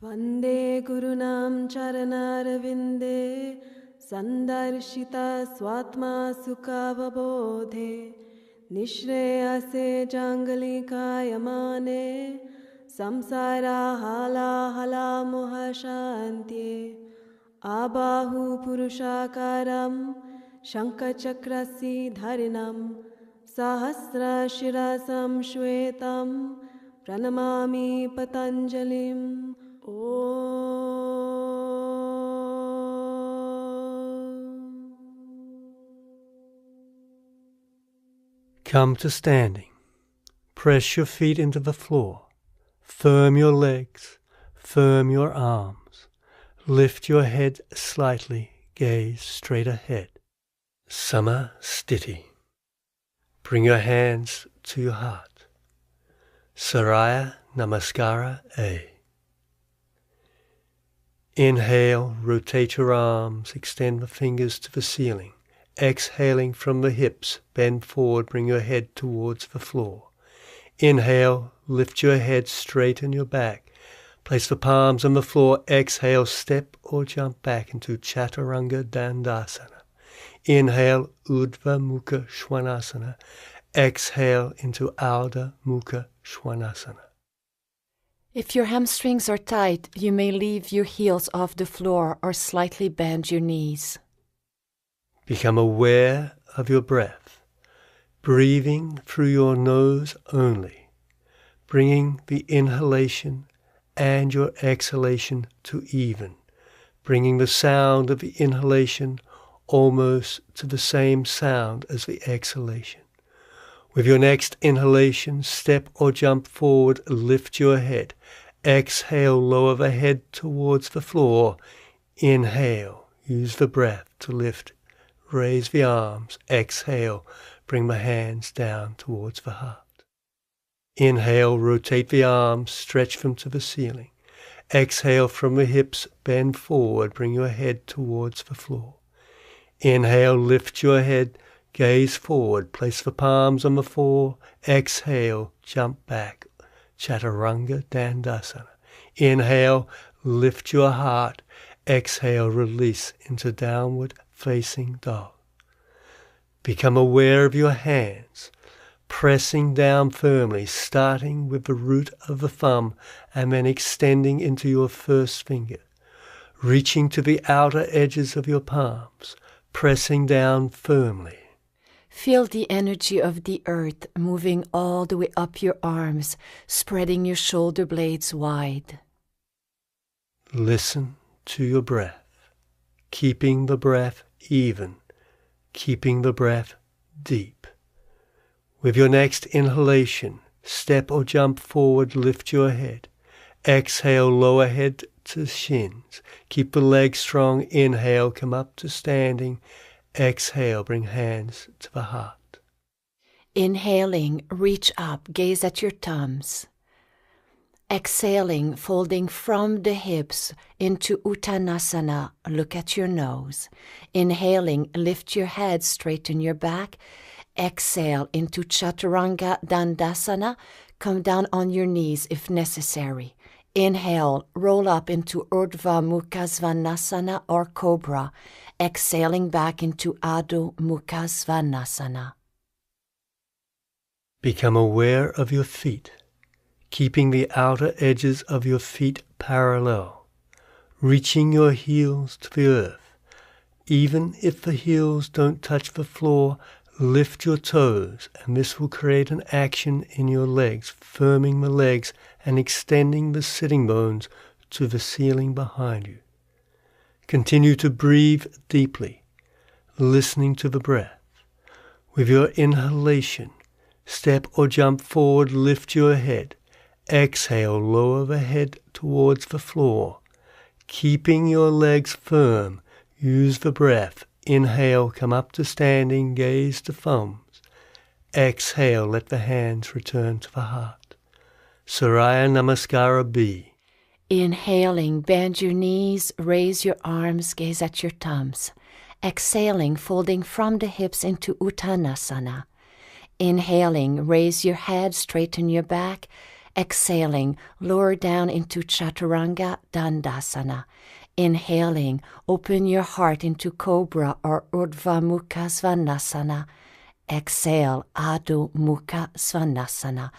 Vande Gurunam Charanarvinde Sandarshita Swatma Sukhavabodhe Nishreyase Jangalika Yamane Samsara Hala Hala Mohashantye Abahu Purushakaram Shankachakrasi Dharinam Sahasra Shirasam Shwetam Pranamami Patanjalim Come to standing. Press your feet into the floor. Firm your legs. Firm your arms. Lift your head slightly. Gaze straight ahead. Samasthiti. Bring your hands to your heart. Saraya Namaskara A. Inhale, rotate your arms, extend the fingers to the ceiling. Exhaling from the hips, bend forward, bring your head towards the floor. Inhale, lift your head, straighten your back. Place the palms on the floor. Exhale, step or jump back into Chaturanga Dandasana. Inhale, Urdhva Mukha Svanasana. Exhale into Ardha Mukha Svanasana. If your hamstrings are tight, you may leave your heels off the floor or slightly bend your knees. Become aware of your breath, breathing through your nose only, bringing the inhalation and your exhalation to even, bringing the sound of the inhalation almost to the same sound as the exhalation. With your next inhalation, step or jump forward, lift your head. Exhale, lower the head towards the floor. Inhale, use the breath to lift. Raise the arms. Exhale, bring the hands down towards the heart. Inhale, rotate the arms, stretch them to the ceiling. Exhale from the hips, bend forward, bring your head towards the floor. Inhale, lift your head, gaze forward, place the palms on the floor. Exhale, jump back. Chaturanga Dandasana. Inhale, lift your heart. Exhale, release into downward facing dog. Become aware of your hands, pressing down firmly, starting with the root of the thumb and then extending into your first finger, reaching to the outer edges of your palms, pressing down firmly. Feel the energy of the earth moving all the way up your arms, spreading your shoulder blades wide. Listen to your breath, keeping the breath even, keeping the breath deep. With your next inhalation, step or jump forward, lift your head. Exhale, lower head to shins. Keep the legs strong. Inhale, come up to standing. Exhale, bring hands to the heart. Inhaling, reach up, gaze at your thumbs. Exhaling, folding from the hips into Uttanasana, look at your nose. Inhaling, lift your head, straighten your back. Exhale into Chaturanga Dandasana, come down on your knees if necessary. Inhale, roll up into Urdhva Mukha Svanasana or Cobra. Exhaling back into Adho Mukha Svanasana. Become aware of your feet, keeping the outer edges of your feet parallel, reaching your heels to the earth. Even if the heels don't touch the floor, lift your toes, and this will create an action in your legs, firming the legs and extending the sitting bones to the ceiling behind you. Continue to breathe deeply, listening to the breath. With your inhalation, step or jump forward, lift your head. Exhale, lower the head towards the floor. Keeping your legs firm, use the breath. Inhale, come up to standing, gaze to thumbs. Exhale, let the hands return to the heart. Saraya Namaskara B. Inhaling, bend your knees, raise your arms, gaze at your thumbs. Exhaling, folding from the hips into Uttanasana. Inhaling, raise your head, straighten your back. Exhaling, lower down into Chaturanga Dandasana. Inhaling, open your heart into Cobra or Urdhva Mukha Svanasana. Exhale, Adho Mukha Svanasana.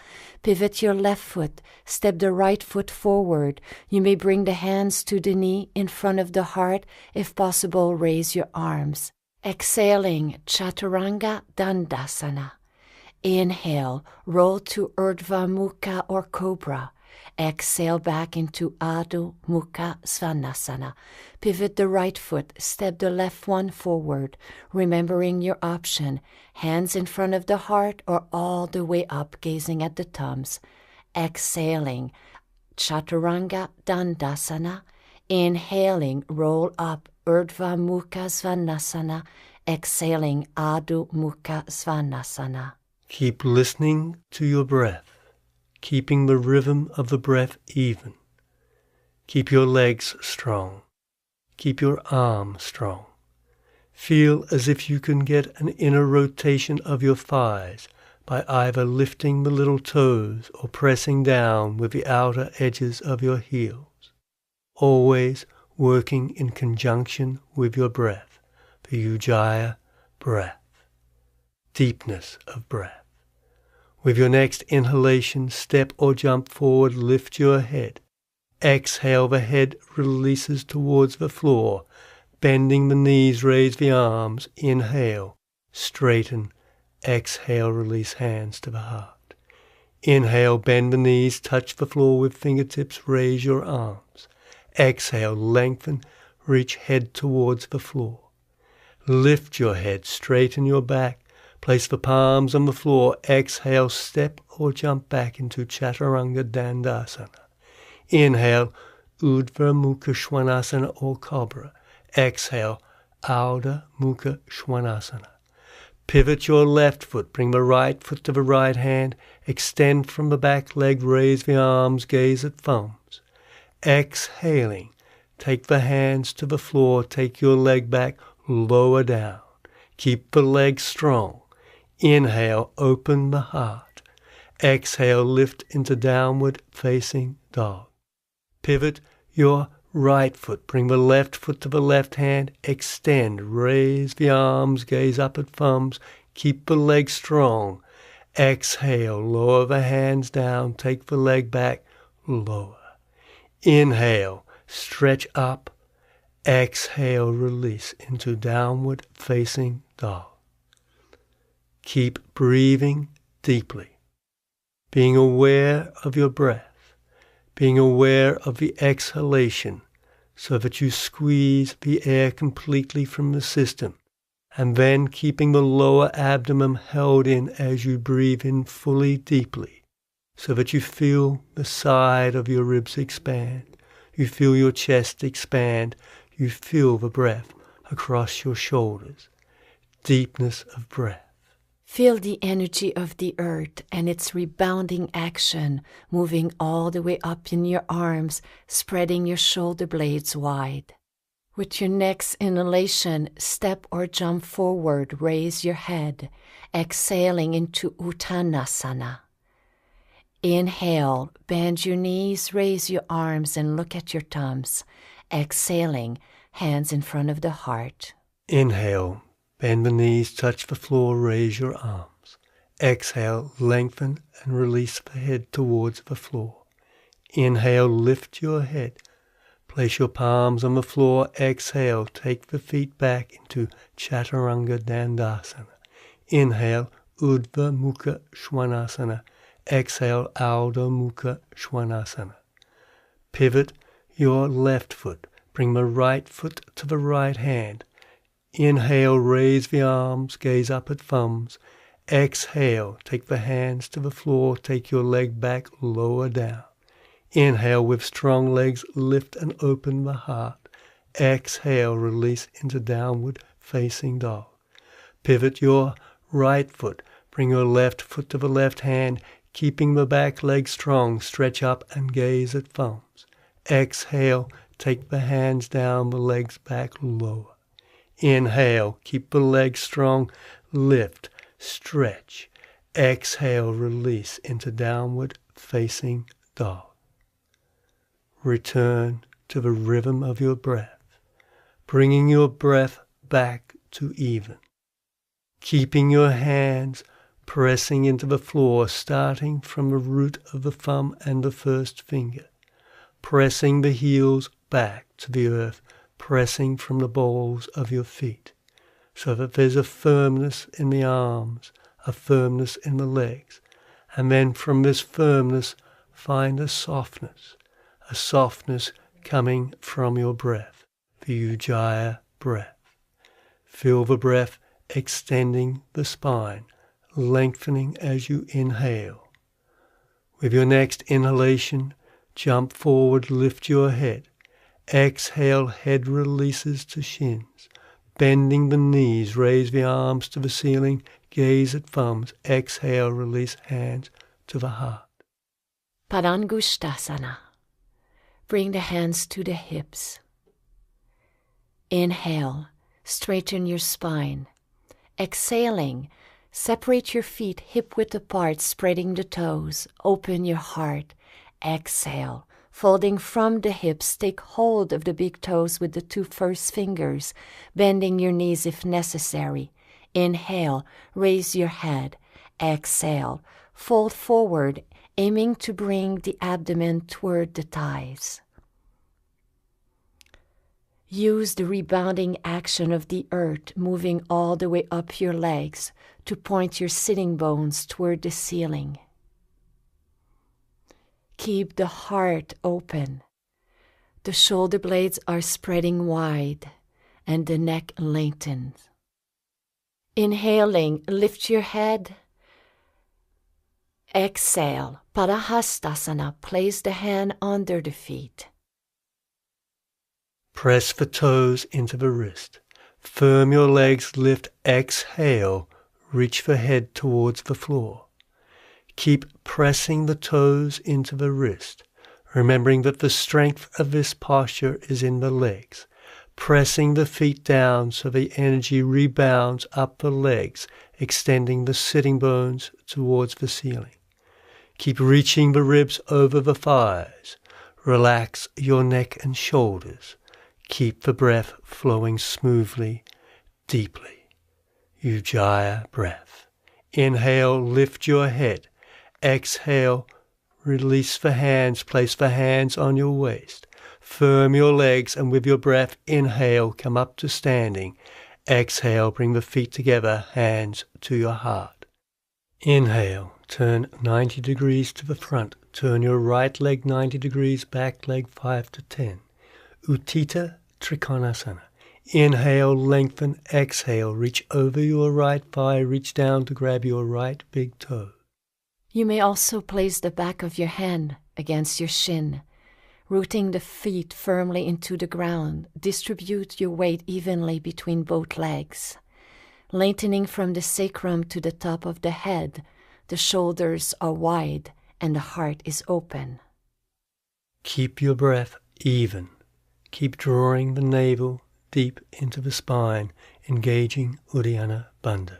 Pivot your left foot, step the right foot forward. You may bring the hands to the knee in front of the heart. If possible, raise your arms. Exhaling, Chaturanga Dandasana. Inhale, roll to Urdhva Mukha or Cobra. Exhale back into Adho Mukha Svanasana. Pivot the right foot, step the left one forward, remembering your option, hands in front of the heart or all the way up, gazing at the thumbs. Exhaling, Chaturanga Dandasana. Inhaling, roll up, Urdhva Mukha Svanasana. Exhaling, Adho Mukha Svanasana. Keep listening to your breath, keeping the rhythm of the breath even. Keep your legs strong. Keep your arms strong. Feel as if you can get an inner rotation of your thighs by either lifting the little toes or pressing down with the outer edges of your heels. Always working in conjunction with your breath, the Ujjayi breath. Deepness of breath. With your next inhalation, step or jump forward, lift your head. Exhale, the head releases towards the floor. Bending the knees, raise the arms. Inhale, straighten. Exhale, release hands to the heart. Inhale, bend the knees, touch the floor with fingertips, raise your arms. Exhale, lengthen, reach head towards the floor. Lift your head, straighten your back. Place the palms on the floor. Exhale, step or jump back into Chaturanga Dandasana. Inhale, Urdhva Mukha Svanasana or Cobra. Exhale, Adho Mukha Svanasana. Pivot your left foot. Bring the right foot to the right hand. Extend from the back leg. Raise the arms. Gaze at thumbs. Exhaling, take the hands to the floor. Take your leg back. Lower down. Keep the legs strong. Inhale, open the heart. Exhale, lift into downward facing dog. Pivot your right foot. Bring the left foot to the left hand. Extend, raise the arms, gaze up at thumbs. Keep the legs strong. Exhale, lower the hands down. Take the leg back, lower. Inhale, stretch up. Exhale, release into downward facing dog. Keep breathing deeply, being aware of your breath, being aware of the exhalation so that you squeeze the air completely from the system, and then keeping the lower abdomen held in as you breathe in fully deeply so that you feel the side of your ribs expand, you feel your chest expand, you feel the breath across your shoulders. Deepness of breath. Feel the energy of the earth and its rebounding action, moving all the way up in your arms, spreading your shoulder blades wide. With your next inhalation, step or jump forward, raise your head, exhaling into Uttanasana. Inhale, bend your knees, raise your arms and look at your thumbs. Exhaling, hands in front of the heart. Inhale, bend the knees, touch the floor, raise your arms. Exhale, lengthen and release the head towards the floor. Inhale, lift your head. Place your palms on the floor. Exhale, take the feet back into Chaturanga Dandasana. Inhale, Urdhva Mukha Svanasana. Exhale, Adho Mukha Svanasana. Pivot your left foot. Bring the right foot to the right hand. Inhale, raise the arms, gaze up at thumbs. Exhale, take the hands to the floor, take your leg back, lower down. Inhale, with strong legs, lift and open the heart. Exhale, release into downward facing dog. Pivot your right foot. Bring your left foot to the left hand, keeping the back leg strong. Stretch up and gaze at thumbs. Exhale, take the hands down, the legs back, lower. Inhale, keep the legs strong, lift, stretch. Exhale, release into downward facing dog. Return to the rhythm of your breath, bringing your breath back to even. Keeping your hands pressing into the floor, starting from the root of the thumb and the first finger, pressing the heels back to the earth, pressing from the balls of your feet, so that there's a firmness in the arms, a firmness in the legs, and then from this firmness find a softness coming from your breath, the Ujjayi breath. Feel the breath extending the spine, lengthening as you inhale. With your next inhalation, jump forward, lift your head. Exhale, head releases to shins. Bending the knees, raise the arms to the ceiling, gaze at thumbs. Exhale, release hands to the heart. Padangusthasana. Bring the hands to the hips. Inhale, straighten your spine. Exhaling, separate your feet hip-width apart, spreading the toes. Open your heart. Exhale, folding from the hips, take hold of the big toes with the 2 first fingers, bending your knees if necessary. Inhale, raise your head. Exhale, fold forward, aiming to bring the abdomen toward the thighs. Use the rebounding action of the earth, moving all the way up your legs to point your sitting bones toward the ceiling. Keep the heart open. The shoulder blades are spreading wide and the neck lengthens. Inhaling, lift your head. Exhale, Padahastasana, place the hand under the feet. Press the toes into the wrist. Firm your legs, lift, exhale, reach the head towards the floor. Keep pressing the toes into the wrist, remembering that the strength of this posture is in the legs. Pressing the feet down so the energy rebounds up the legs, extending the sitting bones towards the ceiling. Keep reaching the ribs over the thighs. Relax your neck and shoulders. Keep the breath flowing smoothly, deeply. Ujjayi breath. Inhale, lift your head. Exhale, release the hands, place the hands on your waist. Firm your legs, and with your breath, inhale, come up to standing. Exhale, bring the feet together, hands to your heart. Inhale, turn 90 degrees to the front. Turn your right leg 90 degrees, back leg 5 to 10. Utthita Trikonasana. Inhale, lengthen. Exhale, reach over your right thigh, reach down to grab your right big toe. You may also place the back of your hand against your shin, rooting the feet firmly into the ground. Distribute your weight evenly between both legs. Lengthening from the sacrum to the top of the head, the shoulders are wide and the heart is open. Keep your breath even. Keep drawing the navel deep into the spine, engaging Uddiyana Bandha.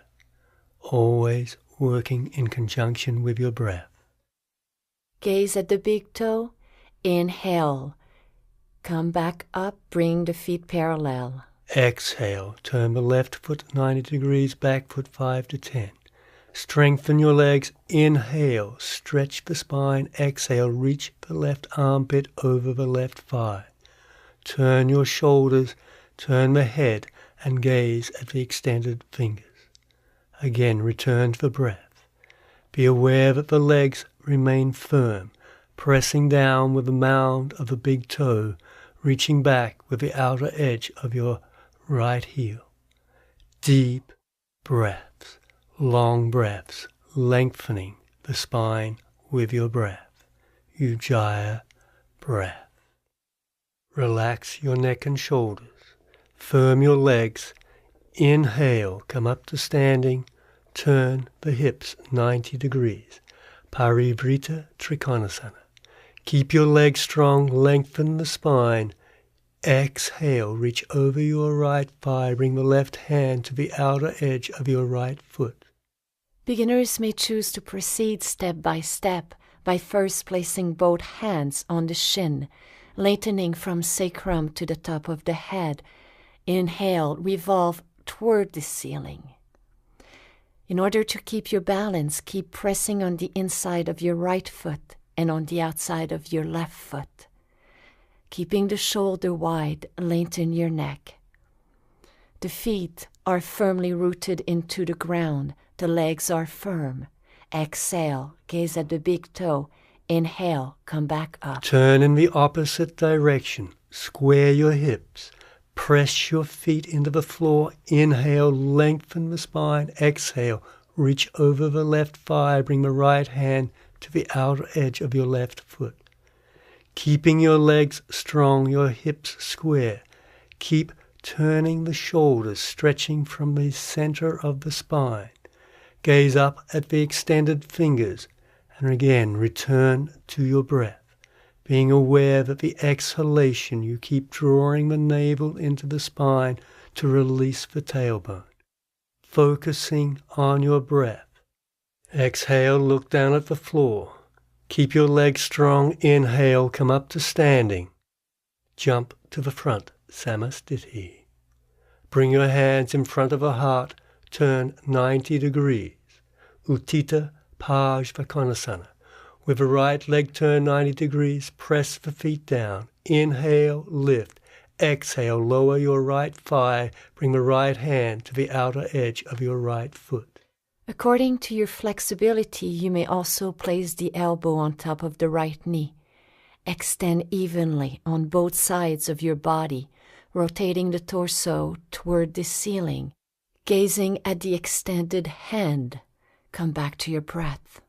Always working in conjunction with your breath. Gaze at the big toe. Inhale. Come back up, bring the feet parallel. Exhale, turn the left foot 90 degrees, back foot 5 to 10. Strengthen your legs. Inhale, stretch the spine. Exhale, reach the left armpit over the left thigh. Turn your shoulders, turn the head, and gaze at the extended fingers. Again, return to the breath. Be aware that the legs remain firm, pressing down with the mound of the big toe, reaching back with the outer edge of your right heel. Deep breaths, long breaths, lengthening the spine with your breath. Ujjayi breath. Relax your neck and shoulders. Firm your legs. Inhale, come up to standing. Turn the hips 90 degrees. Parivrita Trikonasana. Keep your legs strong. Lengthen the spine. Exhale, reach over your right thigh. Bring the left hand to the outer edge of your right foot. Beginners may choose to proceed step by first placing both hands on the shin, lengthening from sacrum to the top of the head. Inhale, revolve toward the ceiling. In order to keep your balance, keep pressing on the inside of your right foot and on the outside of your left foot. Keeping the shoulder wide, lengthen your neck. The feet are firmly rooted into the ground. The legs are firm. Exhale, gaze at the big toe. Inhale, come back up. Turn in the opposite direction. Square your hips. Press your feet into the floor. Inhale, lengthen the spine. Exhale, reach over the left thigh. Bring the right hand to the outer edge of your left foot. Keeping your legs strong, your hips square. Keep turning the shoulders, stretching from the center of the spine. Gaze up at the extended fingers, and again return to your breath, being aware that the exhalation you keep drawing the navel into the spine to release the tailbone. Focusing on your breath. Exhale, look down at the floor. Keep your legs strong. Inhale, come up to standing. Jump to the front, Samasthiti. Bring your hands in front of the heart. Turn 90 degrees. Utthita Parsvakonasana. With the right leg turned 90 degrees, press the feet down. Inhale, lift. Exhale, lower your right thigh. Bring the right hand to the outer edge of your right foot. According to your flexibility, you may also place the elbow on top of the right knee. Extend evenly on both sides of your body, rotating the torso toward the ceiling. Gazing at the extended hand, come back to your breath.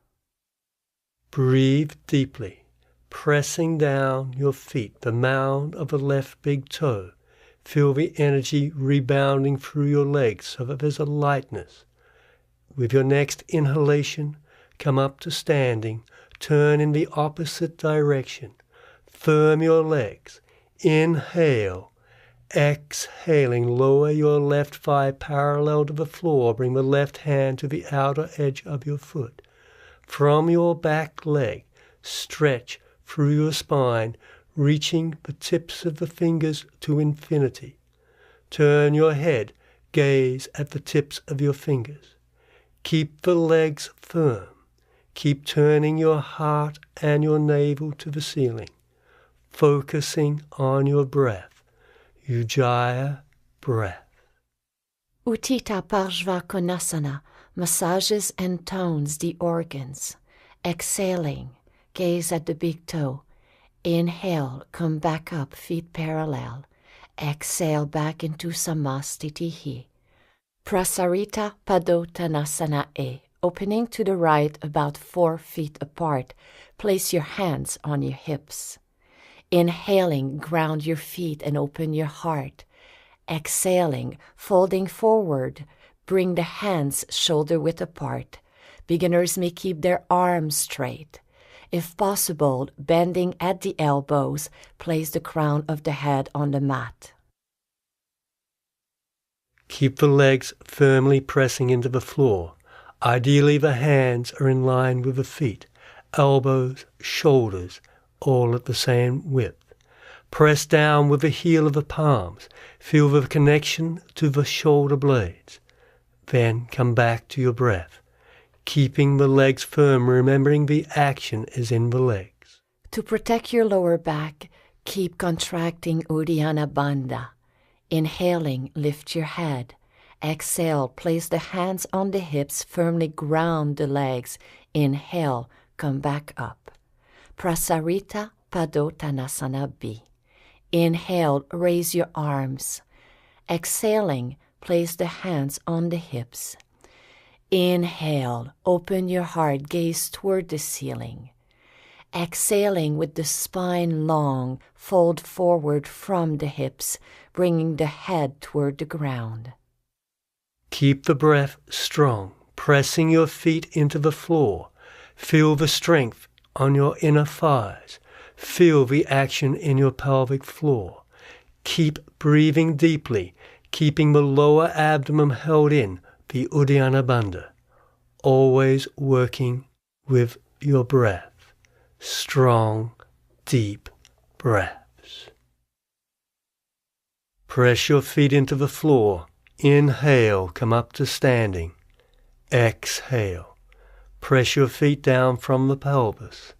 Breathe deeply, pressing down your feet, the mound of the left big toe. Feel the energy rebounding through your legs so that there's a lightness. With your next inhalation, come up to standing. Turn in the opposite direction. Firm your legs. Inhale. Exhaling, lower your left thigh parallel to the floor. Bring the left hand to the outer edge of your foot. From your back leg, stretch through your spine, reaching the tips of the fingers to infinity. Turn your head, gaze at the tips of your fingers. Keep the legs firm. Keep turning your heart and your navel to the ceiling, focusing on your breath. Ujjayi breath. Utthita Parsvakonasana massages and tones the organs. Exhaling, gaze at the big toe. Inhale, come back up, feet parallel. Exhale back into Samasthiti. Prasarita Padottanasana E. Opening to the right about 4 feet apart. Place your hands on your hips. Inhaling, ground your feet and open your heart. Exhaling, folding forward, bring the hands shoulder-width apart. Beginners may keep their arms straight. If possible, bending at the elbows, place the crown of the head on the mat. Keep the legs firmly pressing into the floor. Ideally, the hands are in line with the feet, elbows, shoulders, all at the same width. Press down with the heel of the palms. Feel the connection to the shoulder blades. Then come back to your breath, keeping the legs firm, remembering the action is in the legs. To protect your lower back, keep contracting Uddiyana Bandha. Inhaling, lift your head. Exhale, place the hands on the hips, firmly ground the legs. Inhale, come back up. Prasarita Padottanasana B. Inhale, raise your arms. Exhaling, place the hands on the hips. Inhale, open your heart, gaze toward the ceiling. Exhaling with the spine long, fold forward from the hips, bringing the head toward the ground. Keep the breath strong, pressing your feet into the floor. Feel the strength on your inner thighs. Feel the action in your pelvic floor. Keep breathing deeply, keeping the lower abdomen held in, the Uddiyana Bandha. Always working with your breath. Strong, deep breaths. Press your feet into the floor. Inhale, come up to standing. Exhale. Press your feet down from the pelvis.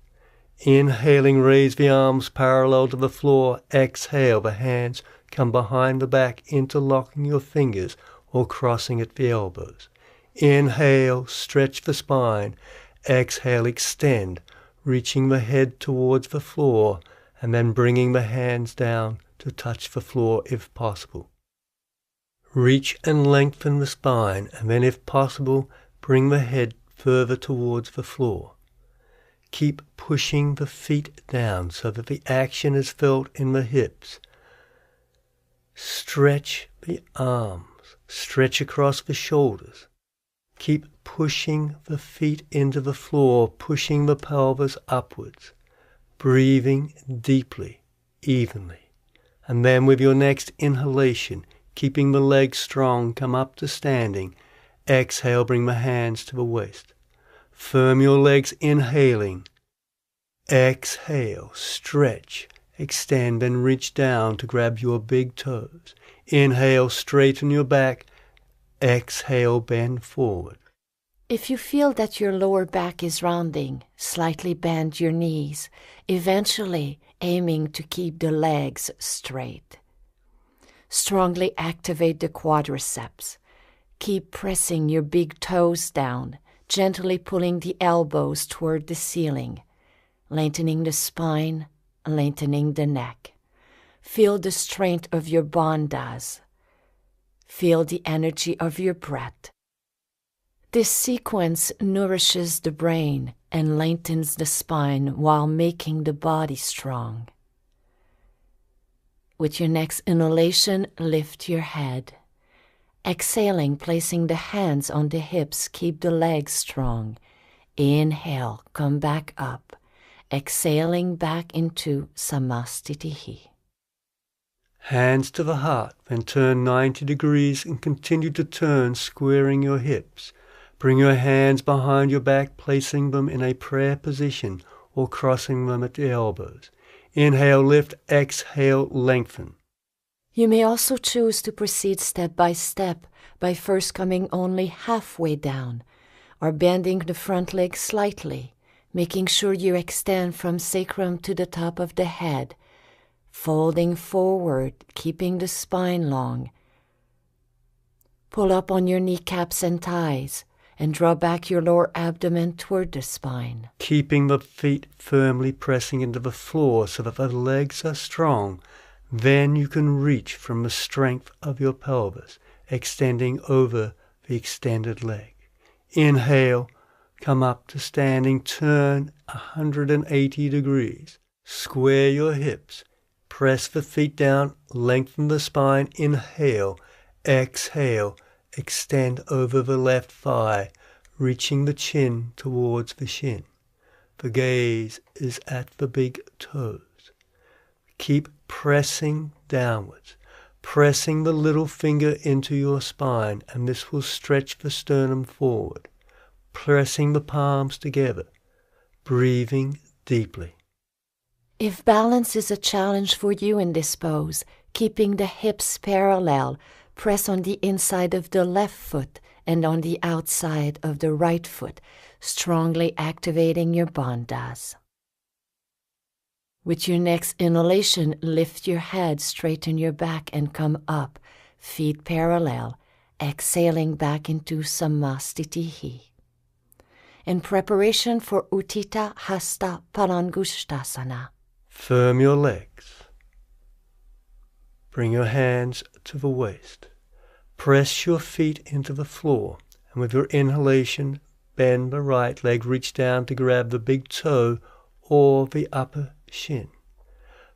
Inhaling, raise the arms parallel to the floor. Exhale, the hands come behind the back, interlocking your fingers or crossing at the elbows. Inhale, stretch the spine. Exhale, extend, reaching the head towards the floor and then bringing the hands down to touch the floor if possible. Reach and lengthen the spine and then if possible, bring the head further towards the floor. Keep pushing the feet down so that the action is felt in the hips. Stretch the arms, stretch across the shoulders. Keep pushing the feet into the floor, pushing the pelvis upwards, breathing deeply, evenly. And then with your next inhalation, keeping the legs strong, come up to standing. Exhale, bring the hands to the waist. Firm your legs, inhaling. Exhale, stretch, extend and reach down to grab your big toes. Inhale, straighten your back. Exhale, bend forward. If you feel that your lower back is rounding, slightly bend your knees, eventually aiming to keep the legs straight. Strongly activate the quadriceps. Keep pressing your big toes down, gently pulling the elbows toward the ceiling, lengthening the spine, lengthening the neck. Feel the strength of your bandhas. Feel the energy of your breath. This sequence nourishes the brain and lengthens the spine while making the body strong. With your next inhalation, lift your head. Exhaling, placing the hands on the hips, keep the legs strong. Inhale, come back up. Exhaling back into Samastitihi. Hands to the heart, then turn 90 degrees and continue to turn, squaring your hips. Bring your hands behind your back, placing them in a prayer position or crossing them at the elbows. Inhale, lift. Exhale, lengthen. You may also choose to proceed step by first coming only halfway down, or bending the front leg slightly, making sure you extend from sacrum to the top of the head, folding forward, keeping the spine long. Pull up on your kneecaps and thighs, and draw back your lower abdomen toward the spine. Keeping the feet firmly pressing into the floor so that the legs are strong. Then you can reach from the strength of your pelvis, extending over the extended leg. Inhale, come up to standing, turn 180 degrees. Square your hips, press the feet down, lengthen the spine. Inhale, exhale, extend over the left thigh, reaching the chin towards the shin. The gaze is at the big toes. Keep pressing downwards, pressing the little finger into your spine, and this will stretch the sternum forward. Pressing the palms together, breathing deeply. If balance is a challenge for you in this pose, keeping the hips parallel, press on the inside of the left foot and on the outside of the right foot, strongly activating your bandhas. With your next inhalation, lift your head, straighten your back and come up, feet parallel, exhaling back into Samastitihi. In preparation for Utthita Hasta Palangushtasana. Firm your legs. Bring your hands to the waist. Press your feet into the floor, and with your inhalation, bend the right leg, reach down to grab the big toe or the upper shin.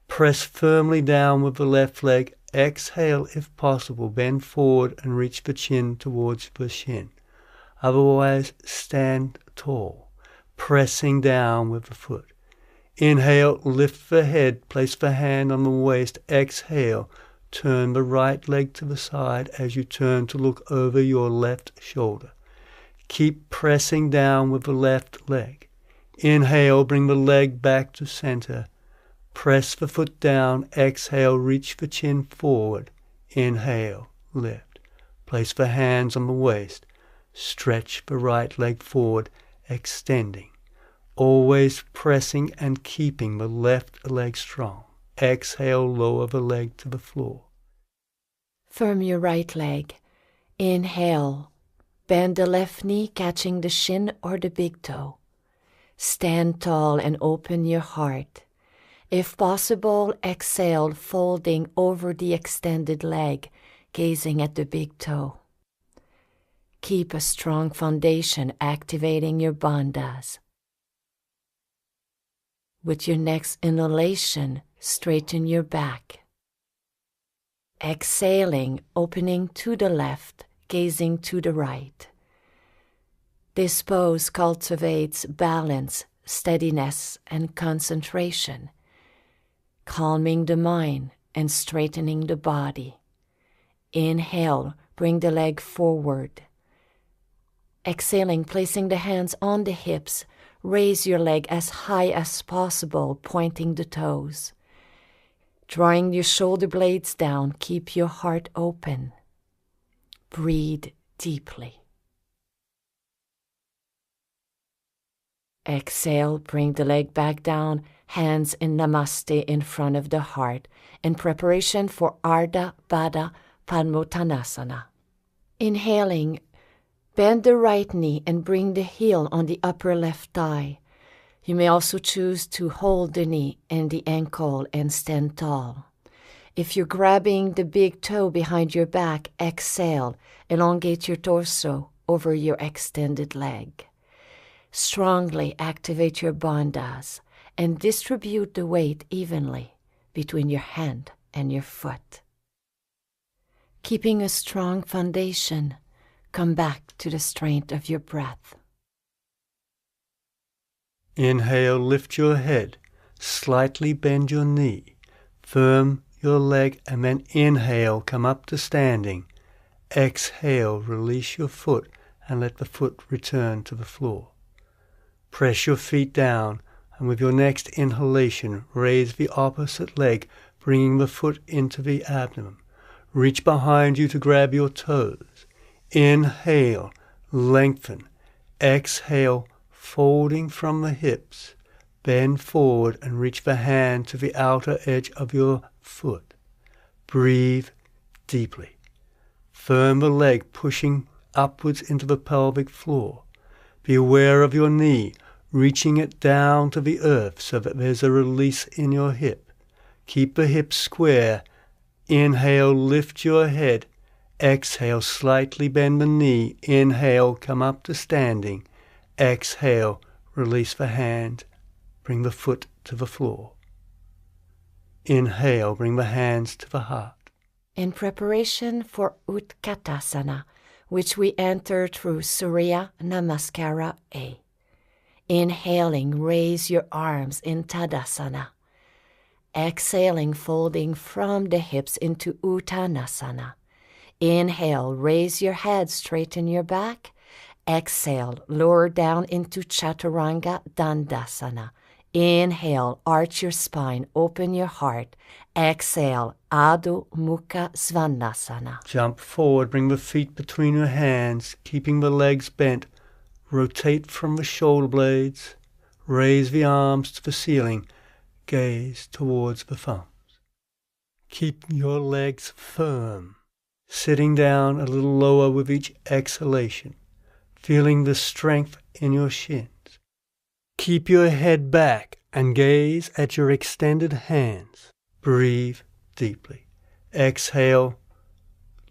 Press firmly down with the left leg. Exhale if possible, bend forward and reach the chin towards the shin. Otherwise, stand tall, pressing down with the foot. Inhale, lift the head, place the hand on the waist. Exhale, turn the right leg to the side as you turn to look over your left shoulder. Keep pressing down with the left leg. Inhale, bring the leg back to center. Press the foot down. Exhale, reach the chin forward. Inhale, lift. Place the hands on the waist. Stretch the right leg forward, extending. Always pressing and keeping the left leg strong. Exhale, lower the leg to the floor. Firm your right leg. Inhale. Bend the left knee, catching the shin or the big toe. Stand tall and open your heart. If possible, exhale, folding over the extended leg, gazing at the big toe. Keep a strong foundation, activating your bandhas. With your next inhalation, straighten your back. Exhaling, opening to the left, gazing to the right. This pose cultivates balance, steadiness, and concentration, calming the mind and straightening the body. Inhale, bring the leg forward. Exhaling, placing the hands on the hips, raise your leg as high as possible, pointing the toes. Drawing your shoulder blades down, keep your heart open. Breathe deeply. Exhale, bring the leg back down, hands in Namaste in front of the heart, in preparation for Ardha Baddha Padmottanasana. Inhaling, bend the right knee and bring the heel on the upper left thigh. You may also choose to hold the knee and the ankle and stand tall. If you're grabbing the big toe behind your back, exhale, elongate your torso over your extended leg. Strongly activate your bandhas and distribute the weight evenly between your hand and your foot. Keeping a strong foundation, come back to the strength of your breath. Inhale, lift your head, slightly bend your knee, firm your leg, and then inhale, come up to standing. Exhale, release your foot and let the foot return to the floor. Press your feet down, and with your next inhalation, raise the opposite leg, bringing the foot into the abdomen. Reach behind you to grab your toes. Inhale, lengthen. Exhale, folding from the hips. Bend forward and reach the hand to the outer edge of your foot. Breathe deeply. Firm the leg, pushing upwards into the pelvic floor. Be aware of your knee, reaching it down to the earth so that there's a release in your hip. Keep the hips square. Inhale, lift your head. Exhale, slightly bend the knee. Inhale, come up to standing. Exhale, release the hand. Bring the foot to the floor. Inhale, bring the hands to the heart. In preparation for Utkatasana, which we enter through Surya Namaskara A. Inhaling, raise your arms in Tadasana. Exhaling, folding from the hips into Uttanasana. Inhale, raise your head, straighten your back. Exhale, lower down into Chaturanga Dandasana. Inhale, arch your spine, open your heart. Exhale, Adho Mukha Svanasana. Jump forward, bring the feet between your hands, keeping the legs bent. Rotate from the shoulder blades. Raise the arms to the ceiling. Gaze towards the thumbs. Keep your legs firm. Sitting down a little lower with each exhalation. Feeling the strength in your shins. Keep your head back and gaze at your extended hands. Breathe deeply. Exhale.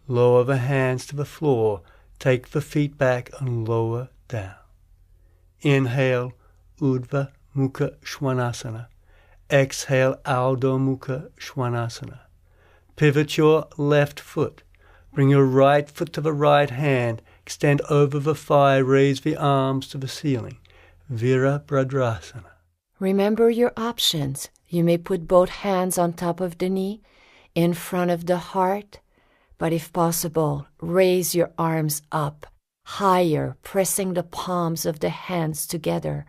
Lower the hands to the floor. Take the feet back and lower down. Inhale, Urdhva Mukha Svanasana. Exhale, Adho Mukha Svanasana. Pivot your left foot. Bring your right foot to the right hand. Extend over the thigh. Raise the arms to the ceiling. Virabhadrasana. Remember your options. You may put both hands on top of the knee. in front of the heart, but if possible, raise your arms up, higher, pressing the palms of the hands together.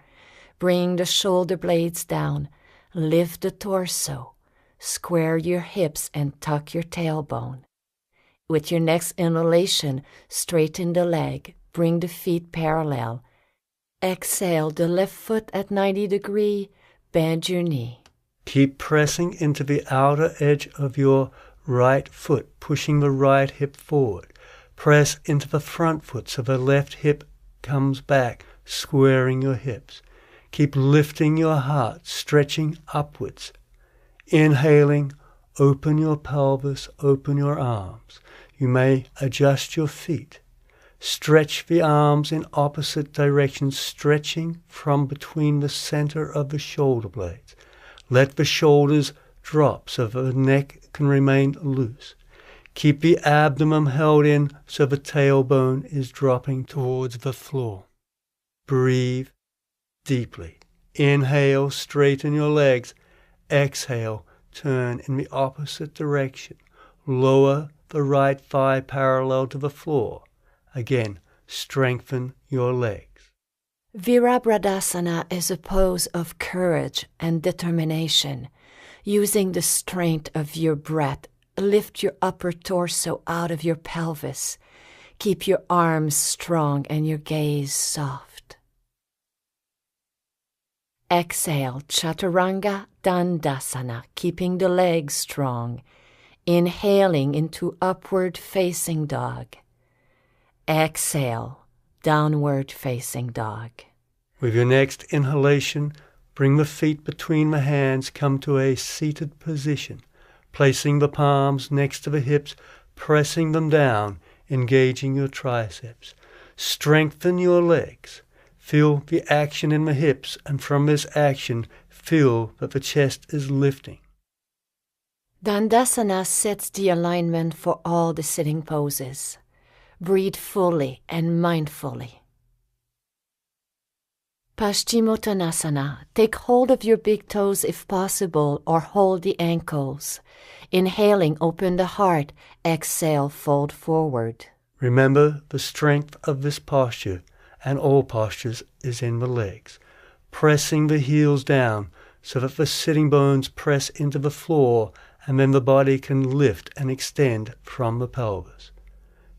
Bring the shoulder blades down, lift the torso, square your hips and tuck your tailbone. With your next inhalation, straighten the leg, bring the feet parallel. Exhale the left foot at 90 degrees, bend your knee. Keep pressing into the outer edge of your right foot, pushing the right hip forward. Press into the front foot so the left hip comes back, squaring your hips. Keep lifting your heart, stretching upwards. Inhaling, open your pelvis, open your arms. You may adjust your feet. Stretch the arms in opposite directions, stretching from between the center of the shoulder blades. Let the shoulders drop so the neck can remain loose. Keep the abdomen held in so the tailbone is dropping towards the floor. Breathe deeply. Inhale, straighten your legs. Exhale, turn in the opposite direction. Lower the right thigh parallel to the floor. Again, strengthen your legs. Virabhadasana is a pose of courage and determination. Using the strength of your breath, lift your upper torso out of your pelvis. Keep your arms strong and your gaze soft. Exhale, Chaturanga Dandasana, keeping the legs strong. Inhaling into upward facing dog. Exhale, downward facing dog. With your next inhalation, bring the feet between the hands, come to a seated position, placing the palms next to the hips, pressing them down, engaging your triceps. Strengthen your legs. Feel the action in the hips, and from this action, feel that the chest is lifting. Dandasana sets the alignment for all the sitting poses. Breathe fully and mindfully. Paschimottanasana. Take hold of your big toes if possible, or hold the ankles. Inhaling, open the heart. Exhale, fold forward. Remember, the strength of this posture and all postures is in the legs. Pressing the heels down so that the sitting bones press into the floor, and then the body can lift and extend from the pelvis.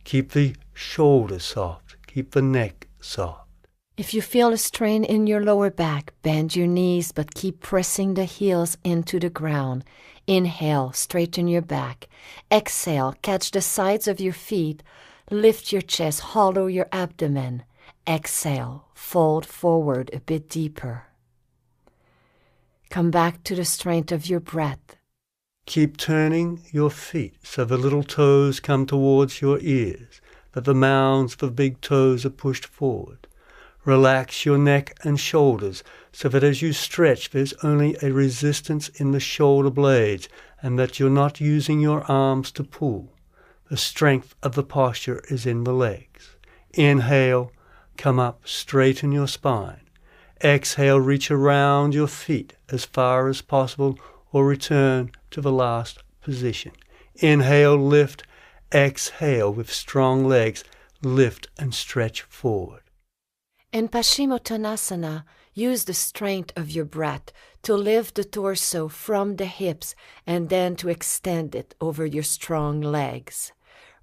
Keep the shoulders soft. Keep the neck soft. If you feel a strain in your lower back, bend your knees, but keep pressing the heels into the ground. Inhale, straighten your back. Exhale, catch the sides of your feet. Lift your chest, hollow your abdomen. Exhale, fold forward a bit deeper. Come back to the strength of your breath. Keep turning your feet so the little toes come towards your ears, that the mounds of the big toes are pushed forward. Relax your neck and shoulders so that as you stretch there's only a resistance in the shoulder blades and that you're not using your arms to pull. The strength of the posture is in the legs. Inhale, come up, straighten your spine. Exhale, reach around your feet as far as possible or return to the last position. Inhale, lift. Exhale, with strong legs, lift and stretch forward. In Paschimottanasana, use the strength of your breath to lift the torso from the hips and then to extend it over your strong legs.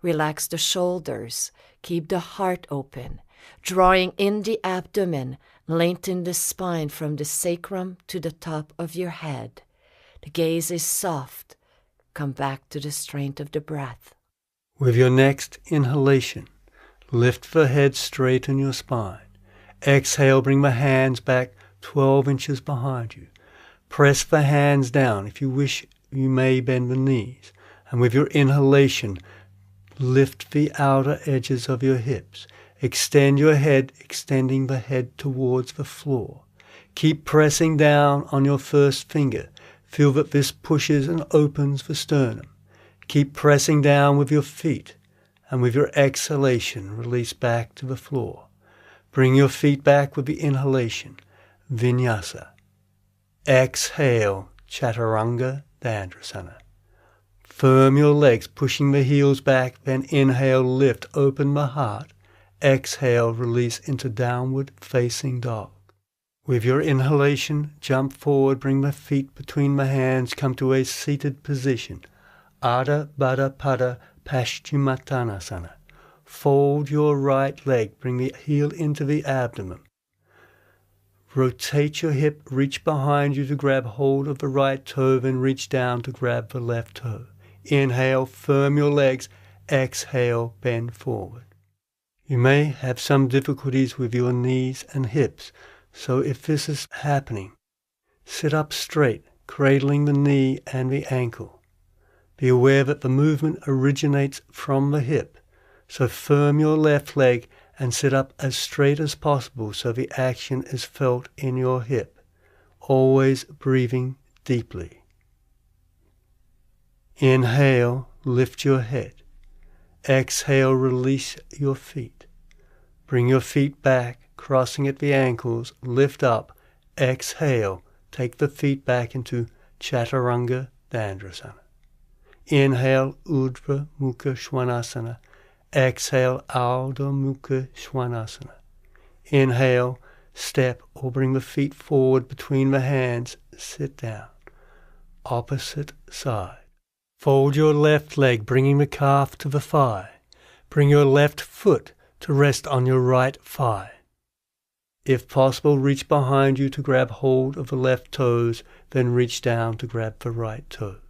Relax the shoulders. Keep the heart open. Drawing in the abdomen, lengthen the spine from the sacrum to the top of your head. The gaze is soft. Come back to the strength of the breath. With your next inhalation, lift the head, straighten your spine. Exhale, bring the hands back 12 inches behind you. Press the hands down. If you wish, you may bend the knees. And with your inhalation, lift the outer edges of your hips. Extend your head, extending the head towards the floor. Keep pressing down on your first finger. Feel that this pushes and opens the sternum. Keep pressing down with your feet, and with your exhalation, release back to the floor. Bring your feet back with the inhalation, Vinyasa. Exhale, Chaturanga Dandasana. Firm your legs, pushing the heels back, then inhale, lift, open the heart. Exhale, release into downward facing dog. With your inhalation, jump forward, bring the feet between the hands, come to a seated position. Adha Baddha Padda Paschimottanasana. Fold your right leg, bring the heel into the abdomen. Rotate your hip, reach behind you to grab hold of the right toe, then reach down to grab the left toe. Inhale, firm your legs. Exhale, bend forward. You may have some difficulties with your knees and hips, so if this is happening, sit up straight, cradling the knee and the ankle. Be aware that the movement originates from the hip, so firm your left leg and sit up as straight as possible so the action is felt in your hip, always breathing deeply. Inhale, lift your head. Exhale, release your feet. Bring your feet back, crossing at the ankles, lift up. Exhale, take the feet back into Chaturanga Dandasana. Inhale, Urdhva Mukha Svanasana. Exhale, Ardha Mukha Svanasana. Inhale, step or bring the feet forward between the hands, sit down. Opposite side. Fold your left leg, bringing the calf to the thigh. Bring your left foot to rest on your right thigh. If possible, reach behind you to grab hold of the left toes, then reach down to grab the right toes.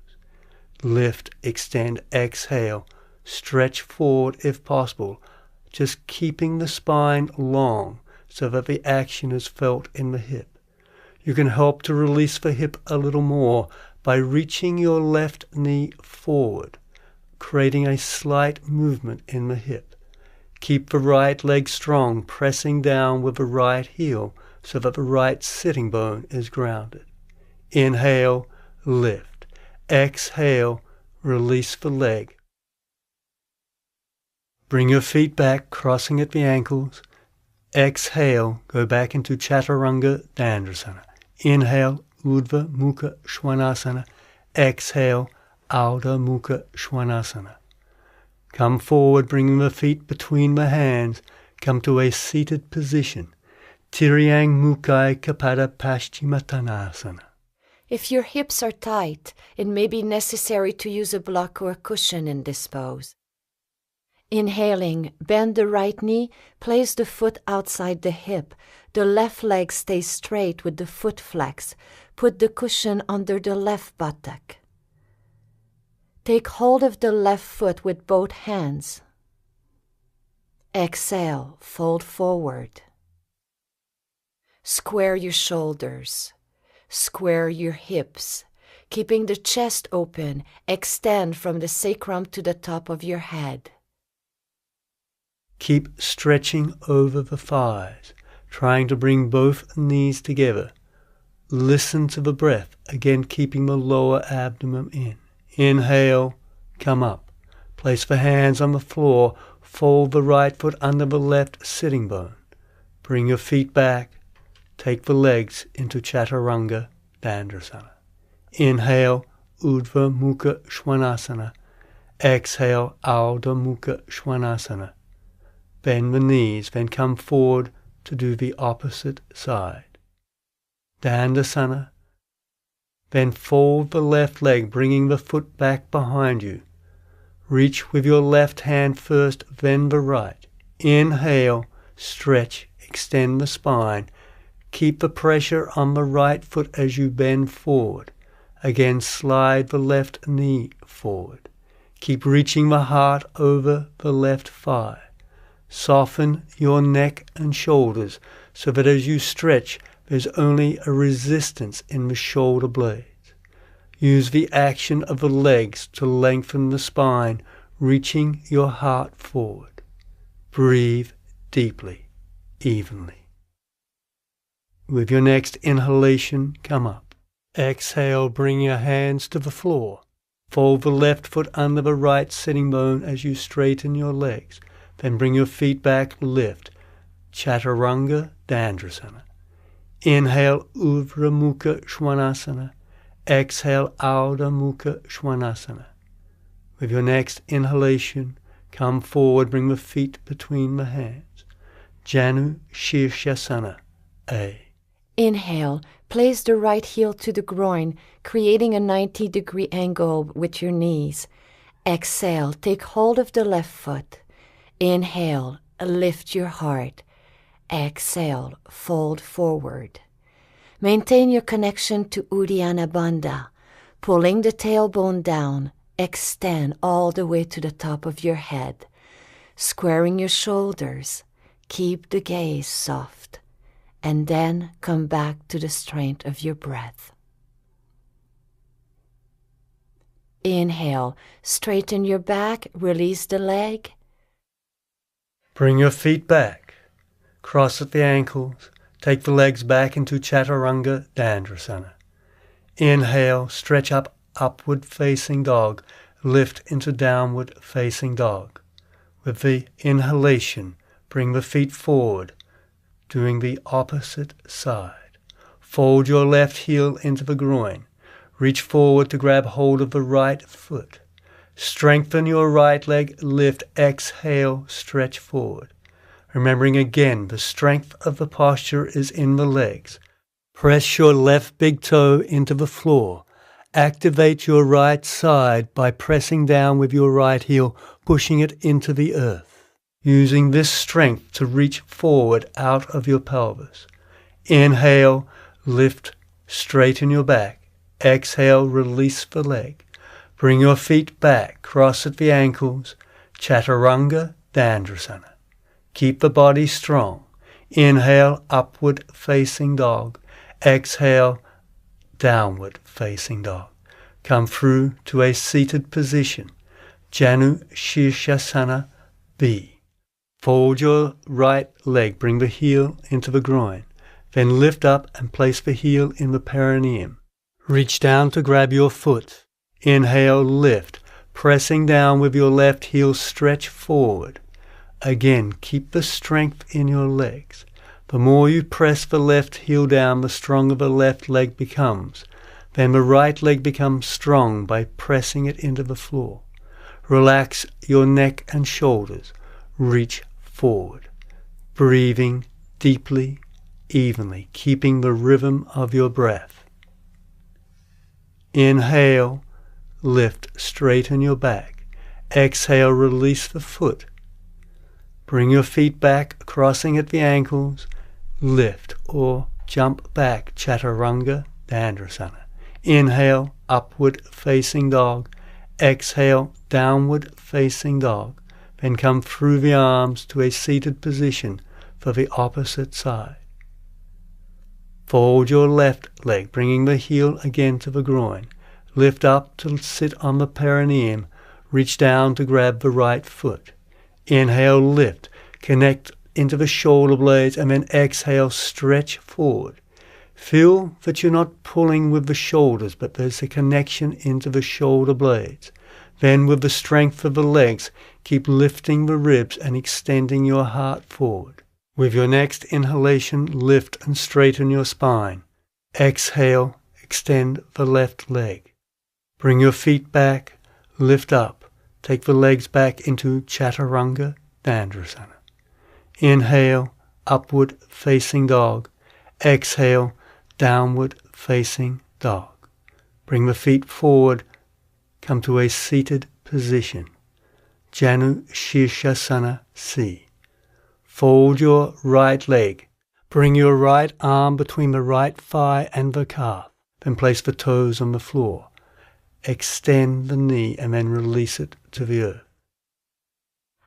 Lift, extend, exhale. Stretch forward if possible, just keeping the spine long so that the action is felt in the hip. You can help to release the hip a little more by reaching your left knee forward, creating a slight movement in the hip. Keep the right leg strong, pressing down with the right heel so that the right sitting bone is grounded. Inhale, lift. Exhale, release the leg. Bring your feet back, crossing at the ankles. Exhale, go back into Chaturanga Dandasana. Inhale, Urdhva Mukha Svanasana. Exhale, Ardha Mukha Svanasana. Come forward, bringing the feet between the hands. Come to a seated position. Tiryang Mukai Kapada Paschimottanasana. If your hips are tight, it may be necessary to use a block or a cushion in this pose. Inhaling, bend the right knee, place the foot outside the hip. The left leg stays straight with the foot flex. Put the cushion under the left buttock. Take hold of the left foot with both hands. Exhale, fold forward. Square your shoulders. Square your hips. Keeping the chest open, extend from the sacrum to the top of your head. Keep stretching over the thighs, trying to bring both knees together. Listen to the breath, again keeping the lower abdomen in. Inhale, come up. Place the hands on the floor, fold the right foot under the left sitting bone. Bring your feet back, take the legs into Chaturanga Dandasana. Inhale, Urdhva Mukha Svanasana. Exhale, Ardha Mukha Svanasana. Bend the knees, then come forward to do the opposite side. Dandasana. Then fold the left leg, bringing the foot back behind you. Reach with your left hand first, then the right. Inhale, stretch, extend the spine. Keep the pressure on the right foot as you bend forward. Again, slide the left knee forward. Keep reaching the heart over the left thigh. Soften your neck and shoulders so that as you stretch, there's only a resistance in the shoulder blades. Use the action of the legs to lengthen the spine, reaching your heart forward. Breathe deeply, evenly. With your next inhalation, come up. Exhale, bring your hands to the floor. Fold the left foot under the right sitting bone as you straighten your legs. Then bring your feet back, lift. Chaturanga Dandasana. Inhale, Urdhva Mukha Svanasana. Exhale, Ardha Mukha Svanasana. With your next inhalation, come forward, bring the feet between the hands. Janu Shirshasana, A. Inhale, place the right heel to the groin, creating a 90-degree angle with your knees. Exhale, take hold of the left foot. Inhale, lift your heart. Exhale, fold forward. Maintain your connection to Uddiyana Bandha, pulling the tailbone down. Extend all the way to the top of your head. Squaring your shoulders, keep the gaze soft, and then come back to the strength of your breath. Inhale, straighten your back, release the leg. Bring your feet back, cross at the ankles, take the legs back into Chaturanga Dandrasana. Inhale, stretch up, upward facing dog, lift into downward facing dog. With the inhalation, bring the feet forward, doing the opposite side. Fold your left heel into the groin. Reach forward to grab hold of the right foot. Strengthen your right leg, lift, exhale, stretch forward. Remembering again, the strength of the posture is in the legs. Press your left big toe into the floor. Activate your right side by pressing down with your right heel, pushing it into the earth. Using this strength to reach forward out of your pelvis. Inhale, lift, straighten your back. Exhale, release the leg. Bring your feet back, cross at the ankles, Chaturanga Dandrasana. Keep the body strong. Inhale, upward facing dog. Exhale, downward facing dog. Come through to a seated position, Janu Shirshasana B. Fold your right leg, bring the heel into the groin. Then lift up and place the heel in the perineum. Reach down to grab your foot. Inhale, lift, pressing down with your left heel, stretch forward. Again, keep the strength in your legs. The more you press the left heel down, the stronger the left leg becomes. Then the right leg becomes strong by pressing it into the floor. Relax your neck and shoulders. Reach forward. Breathing deeply, evenly, keeping the rhythm of your breath. Inhale, lift, straighten your back. Exhale, release the foot. Bring your feet back, crossing at the ankles. Lift or jump back, Chaturanga Dandrasana. Inhale, upward facing dog. Exhale, downward facing dog. Then come through the arms to a seated position for the opposite side. Fold your left leg, bringing the heel again to the groin. Lift up to sit on the perineum. Reach down to grab the right foot. Inhale, lift, connect into the shoulder blades, and then exhale, stretch forward. Feel that you're not pulling with the shoulders, but there's a connection into the shoulder blades. Then with the strength of the legs, keep lifting the ribs and extending your heart forward. With your next inhalation, lift and straighten your spine. Exhale, extend the left leg. Bring your feet back, lift up. Take the legs back into Chaturanga Dandrasana. Inhale, upward facing dog. Exhale, downward facing dog. Bring the feet forward. Come to a seated position. Janu Shirshasana C. Fold your right leg. Bring your right arm between the right thigh and the calf. Then place the toes on the floor. Extend the knee and then release it to the earth.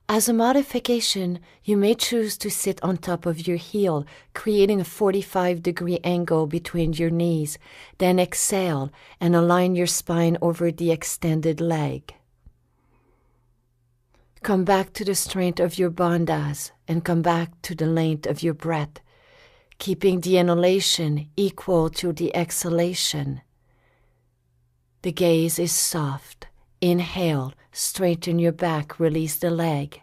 As a modification, you may choose to sit on top of your heel, creating a 45-degree angle between your knees. Then exhale and align your spine over the extended leg. Come back to the strength of your bandhas and come back to the length of your breath, keeping the inhalation equal to the exhalation. The gaze is soft. Inhale, straighten your back, release the leg.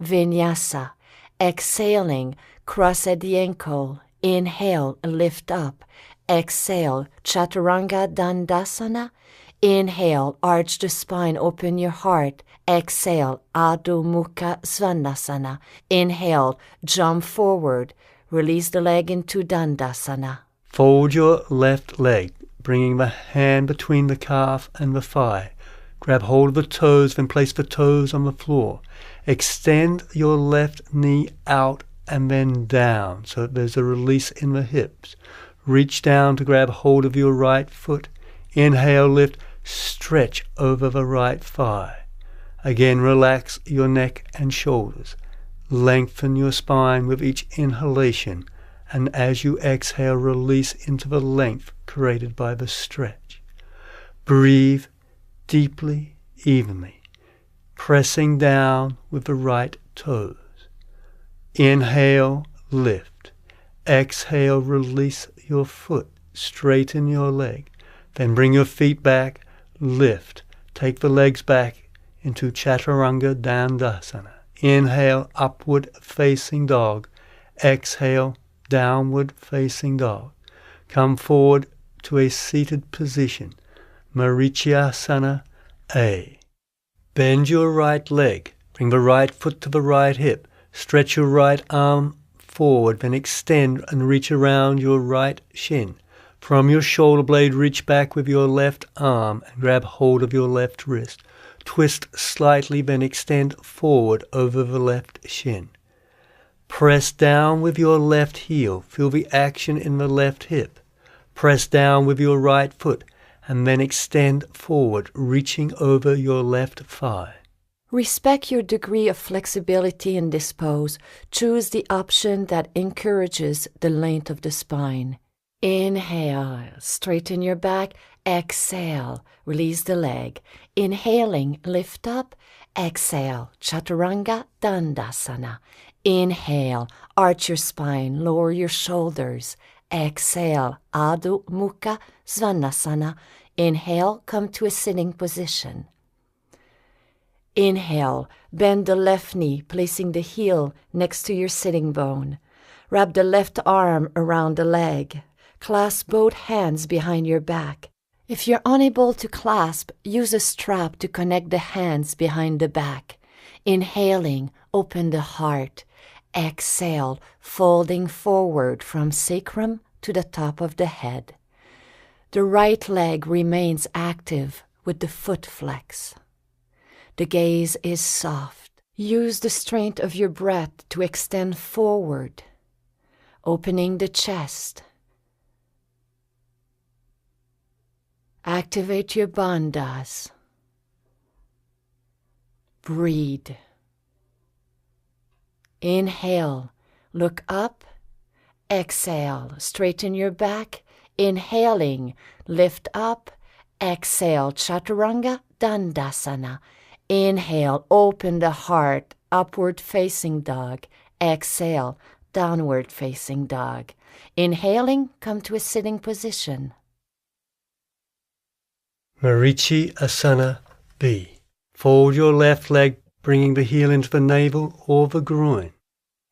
Vinyasa, exhaling, cross at the ankle. Inhale, lift up. Exhale, Chaturanga Dandasana. Inhale, arch the spine, open your heart. Exhale, Adho Mukha Svanasana. Inhale, jump forward. Release the leg into Dandasana. Fold your left leg, bringing the hand between the calf and the thigh. Grab hold of the toes, then place the toes on the floor. Extend your left knee out and then down so that there's a release in the hips. Reach down to grab hold of your right foot. Inhale, lift, stretch over the right thigh. Again, relax your neck and shoulders. Lengthen your spine with each inhalation, and as you exhale, release into the length created by the stretch. Breathe deeply, evenly, pressing down with the right toes. Inhale, lift. Exhale, release your foot, straighten your leg. Then bring your feet back, lift. Take the legs back into Chaturanga Dandasana. Inhale, upward facing dog. Exhale, downward facing dog. Come forward to a seated position. Marichyasana A. Bend your right leg. Bring the right foot to the right hip. Stretch your right arm forward, then extend and reach around your right shin. From your shoulder blade, reach back with your left arm and grab hold of your left wrist. Twist slightly, then extend forward over the left shin. Press down with your left heel. Feel the action in the left hip. Press down with your right foot and then extend forward, reaching over your left thigh. Respect your degree of flexibility in this pose. Choose the option that encourages the length of the spine. Inhale, straighten your back. Exhale, release the leg. Inhaling, lift up. Exhale, Chaturanga Dandasana. Inhale, arch your spine, lower your shoulders. Exhale, Adho Mukha Svanasana. Inhale, come to a sitting position. Inhale, bend the left knee, placing the heel next to your sitting bone. Wrap the left arm around the leg. Clasp both hands behind your back. If you're unable to clasp, use a strap to connect the hands behind the back. Inhaling, open the heart. Exhale, folding forward from sacrum to the top of the head. The right leg remains active with the foot flex. The gaze is soft. Use the strength of your breath to extend forward, opening the chest. Activate your bandhas. Breathe. Inhale, look up. Exhale, straighten your back. Inhaling, lift up. Exhale, Chaturanga Dandasana. Inhale, open the heart, upward facing dog. Exhale, downward facing dog. Inhaling, come to a sitting position. Marichyasana B. Fold your left leg, bringing the heel into the navel or the groin.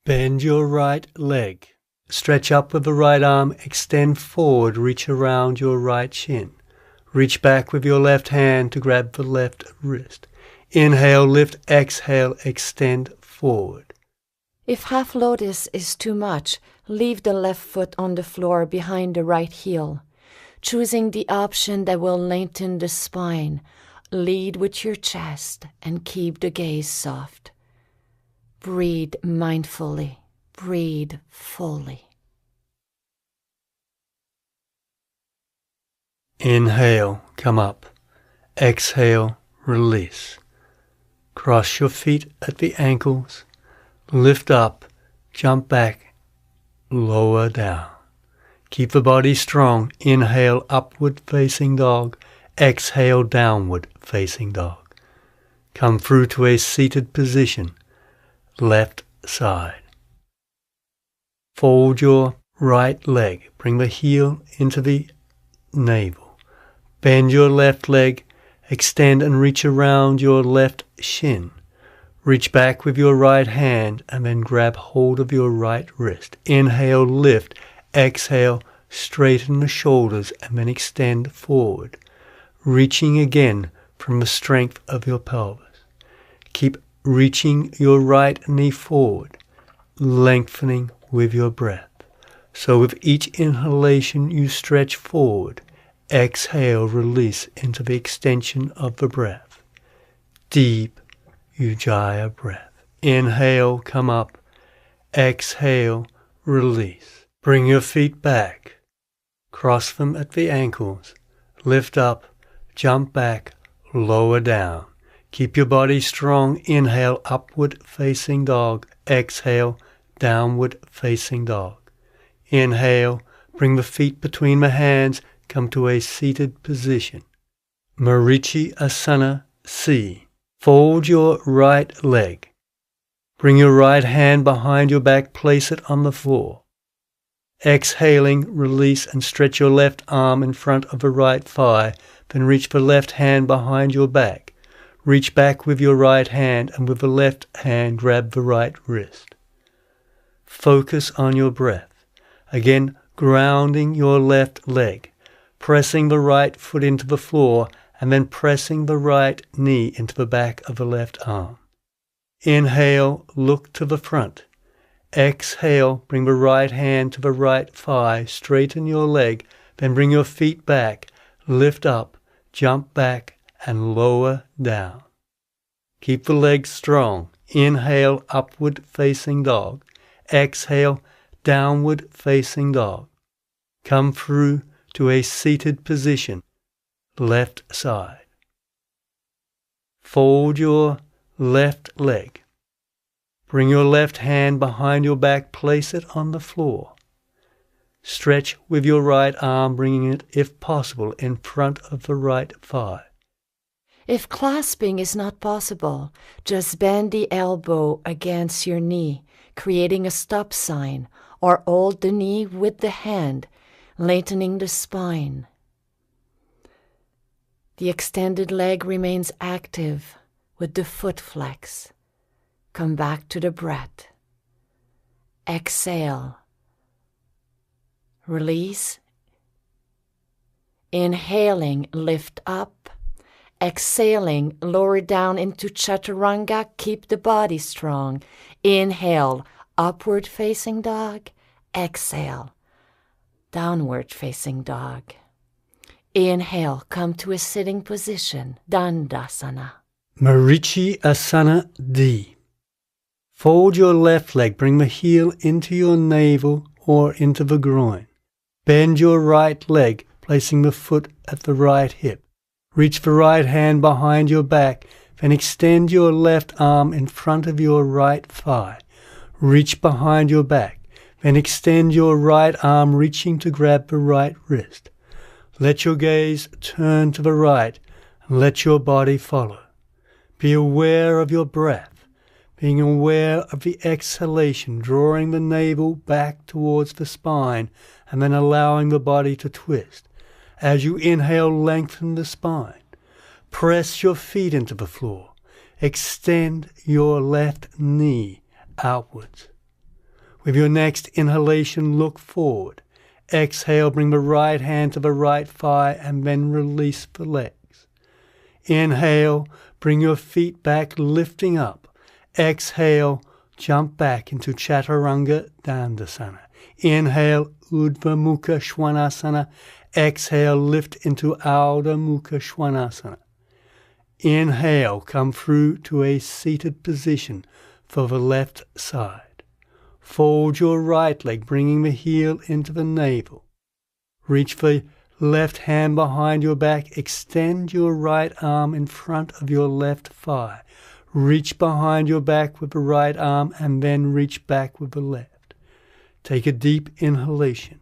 Bend your right leg. Stretch up with the right arm, extend forward, reach around your right shin. Reach back with your left hand to grab the left wrist. Inhale, lift, exhale, extend forward. If half lotus is too much, leave the left foot on the floor behind the right heel. Choosing the option that will lengthen the spine, lead with your chest and keep the gaze soft. Breathe mindfully, breathe fully. Inhale, come up. Exhale, release. Cross your feet at the ankles. Lift up, jump back, lower down. Keep the body strong. Inhale, upward facing dog. Exhale, downward facing dog. Come through to a seated position. Left side. Fold your right leg. Bring the heel into the navel. Bend your left leg. Extend and reach around your left shin. Reach back with your right hand and then grab hold of your right wrist. Inhale, lift. Exhale, straighten the shoulders and then extend forward. reaching again from the strength of your pelvis. Keep reaching your right knee forward, lengthening with your breath. So with each inhalation you stretch forward, exhale, release into the extension of the breath. Deep Ujjayi breath. Inhale, come up. Exhale, release. Bring your feet back. Cross them at the ankles. Lift up, jump back, lower down. Keep your body strong. Inhale, upward facing dog. Exhale, downward facing dog. Inhale, bring the feet between the hands. Come to a seated position. Marichi Asana C. Fold your right leg. Bring your right hand behind your back. Place it on the floor. Exhaling, release and stretch your left arm in front of the right thigh. Then reach the left hand behind your back. Reach back with your right hand and with the left hand grab the right wrist. Focus on your breath. Again, grounding your left leg. Pressing the right foot into the floor and then pressing the right knee into the back of the left arm. Inhale, look to the front. Exhale, bring the right hand to the right thigh, straighten your leg, then bring your feet back, lift up, jump back, and lower down. Keep the legs strong. Inhale, upward facing dog. Exhale, downward facing dog. Come through to a seated position, left side. Fold your left leg. Bring your left hand behind your back, place it on the floor. Stretch with your right arm, bringing it, if possible, in front of the right thigh. If clasping is not possible, just bend the elbow against your knee, creating a stop sign, or hold the knee with the hand, lengthening the spine. The extended leg remains active with the foot flex. Come back to the breath. Exhale. Release. Inhaling, lift up. Exhaling, lower down into Chaturanga. Keep the body strong. Inhale, upward facing dog. Exhale, downward facing dog. Inhale, come to a sitting position, Dandasana. Marichi Asana D. Fold your left leg, bring the heel into your navel or into the groin. Bend your right leg, placing the foot at the right hip. Reach the right hand behind your back, then extend your left arm in front of your right thigh. Reach behind your back, then extend your right arm, reaching to grab the right wrist. Let your gaze turn to the right and let your body follow. Be aware of your breath, being aware of the exhalation, drawing the navel back towards the spine and then allowing the body to twist. As you inhale, lengthen the spine. Press your feet into the floor. Extend your left knee outwards. With your next inhalation, look forward. Exhale, bring the right hand to the right thigh and then release the legs. Inhale, bring your feet back, lifting up. Exhale, jump back into Chaturanga Dandasana. Inhale, Urdhva Mukha Svanasana. Exhale, lift into Ardha Mukha Svanasana. Inhale, come through to a seated position for the left side. Fold your right leg, bringing the heel into the navel. Reach the left hand behind your back. Extend your right arm in front of your left thigh. Reach behind your back with the right arm and then reach back with the left. Take a deep inhalation.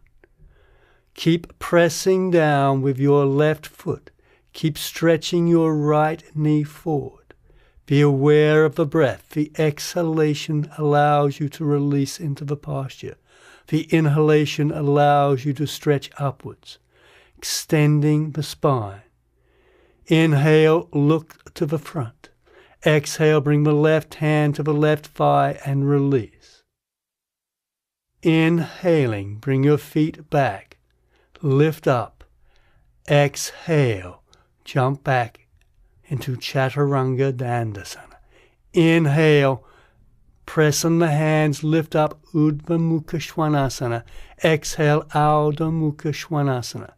Keep pressing down with your left foot. Keep stretching your right knee forward. Be aware of the breath. The exhalation allows you to release into the posture. The inhalation allows you to stretch upwards, extending the spine. Inhale, look to the front. Exhale, bring the left hand to the left thigh and release. Inhaling, bring your feet back. Lift up. Exhale. jump back into Chaturanga Dandasana. Inhale, press on the hands, lift up Urdhva Mukha Svanasana. Exhale, Ardha Mukha Svanasana.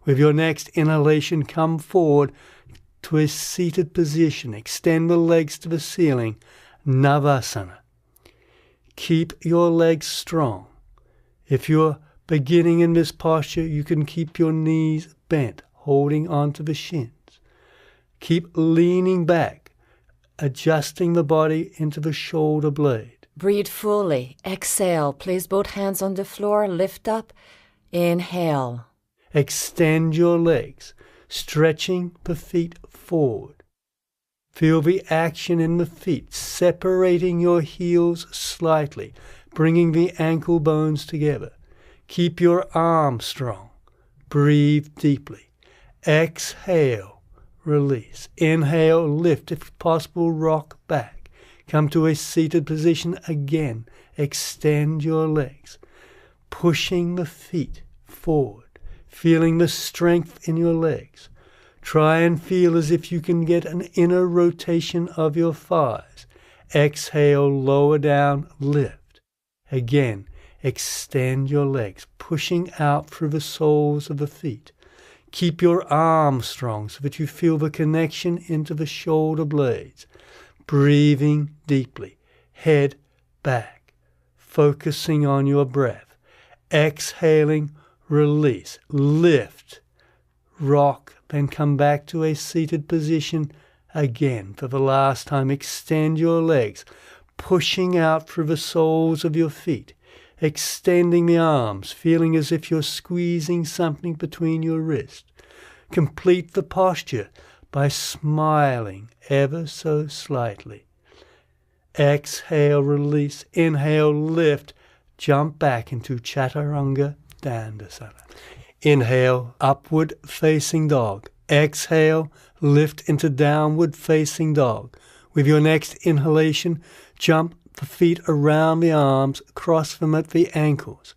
With your next inhalation, come forward to a seated position. Extend the legs to the ceiling, Navasana. Keep your legs strong. If you're beginning in this posture, you can keep your knees bent, holding onto the shins. Keep leaning back, adjusting the body into the shoulder blade. Breathe fully. Exhale. Place both hands on the floor. Lift up. Inhale. Extend your legs, stretching the feet forward. Feel the action in the feet, separating your heels slightly, bringing the ankle bones together. Keep your arms strong. Breathe deeply. Exhale. Release. Inhale, lift. If possible, rock back. Come to a seated position again. Extend your legs, pushing the feet forward, feeling the strength in your legs. Try and feel as if you can get an inner rotation of your thighs. Exhale, lower down, lift. Again, extend your legs, pushing out through the soles of the feet. Keep your arms strong so that you feel the connection into the shoulder blades. Breathing deeply, head back, focusing on your breath. Exhaling, release, lift, rock, then come back to a seated position again. For the last time, extend your legs, pushing out through the soles of your feet. Extending the arms, feeling as if you're squeezing something between your wrists. Complete the posture by smiling ever so slightly. Exhale, release. Inhale, lift. Jump back into Chaturanga Dandasana. Inhale, upward facing dog. Exhale, lift into downward facing dog. With your next inhalation, jump the feet around the arms, cross them at the ankles.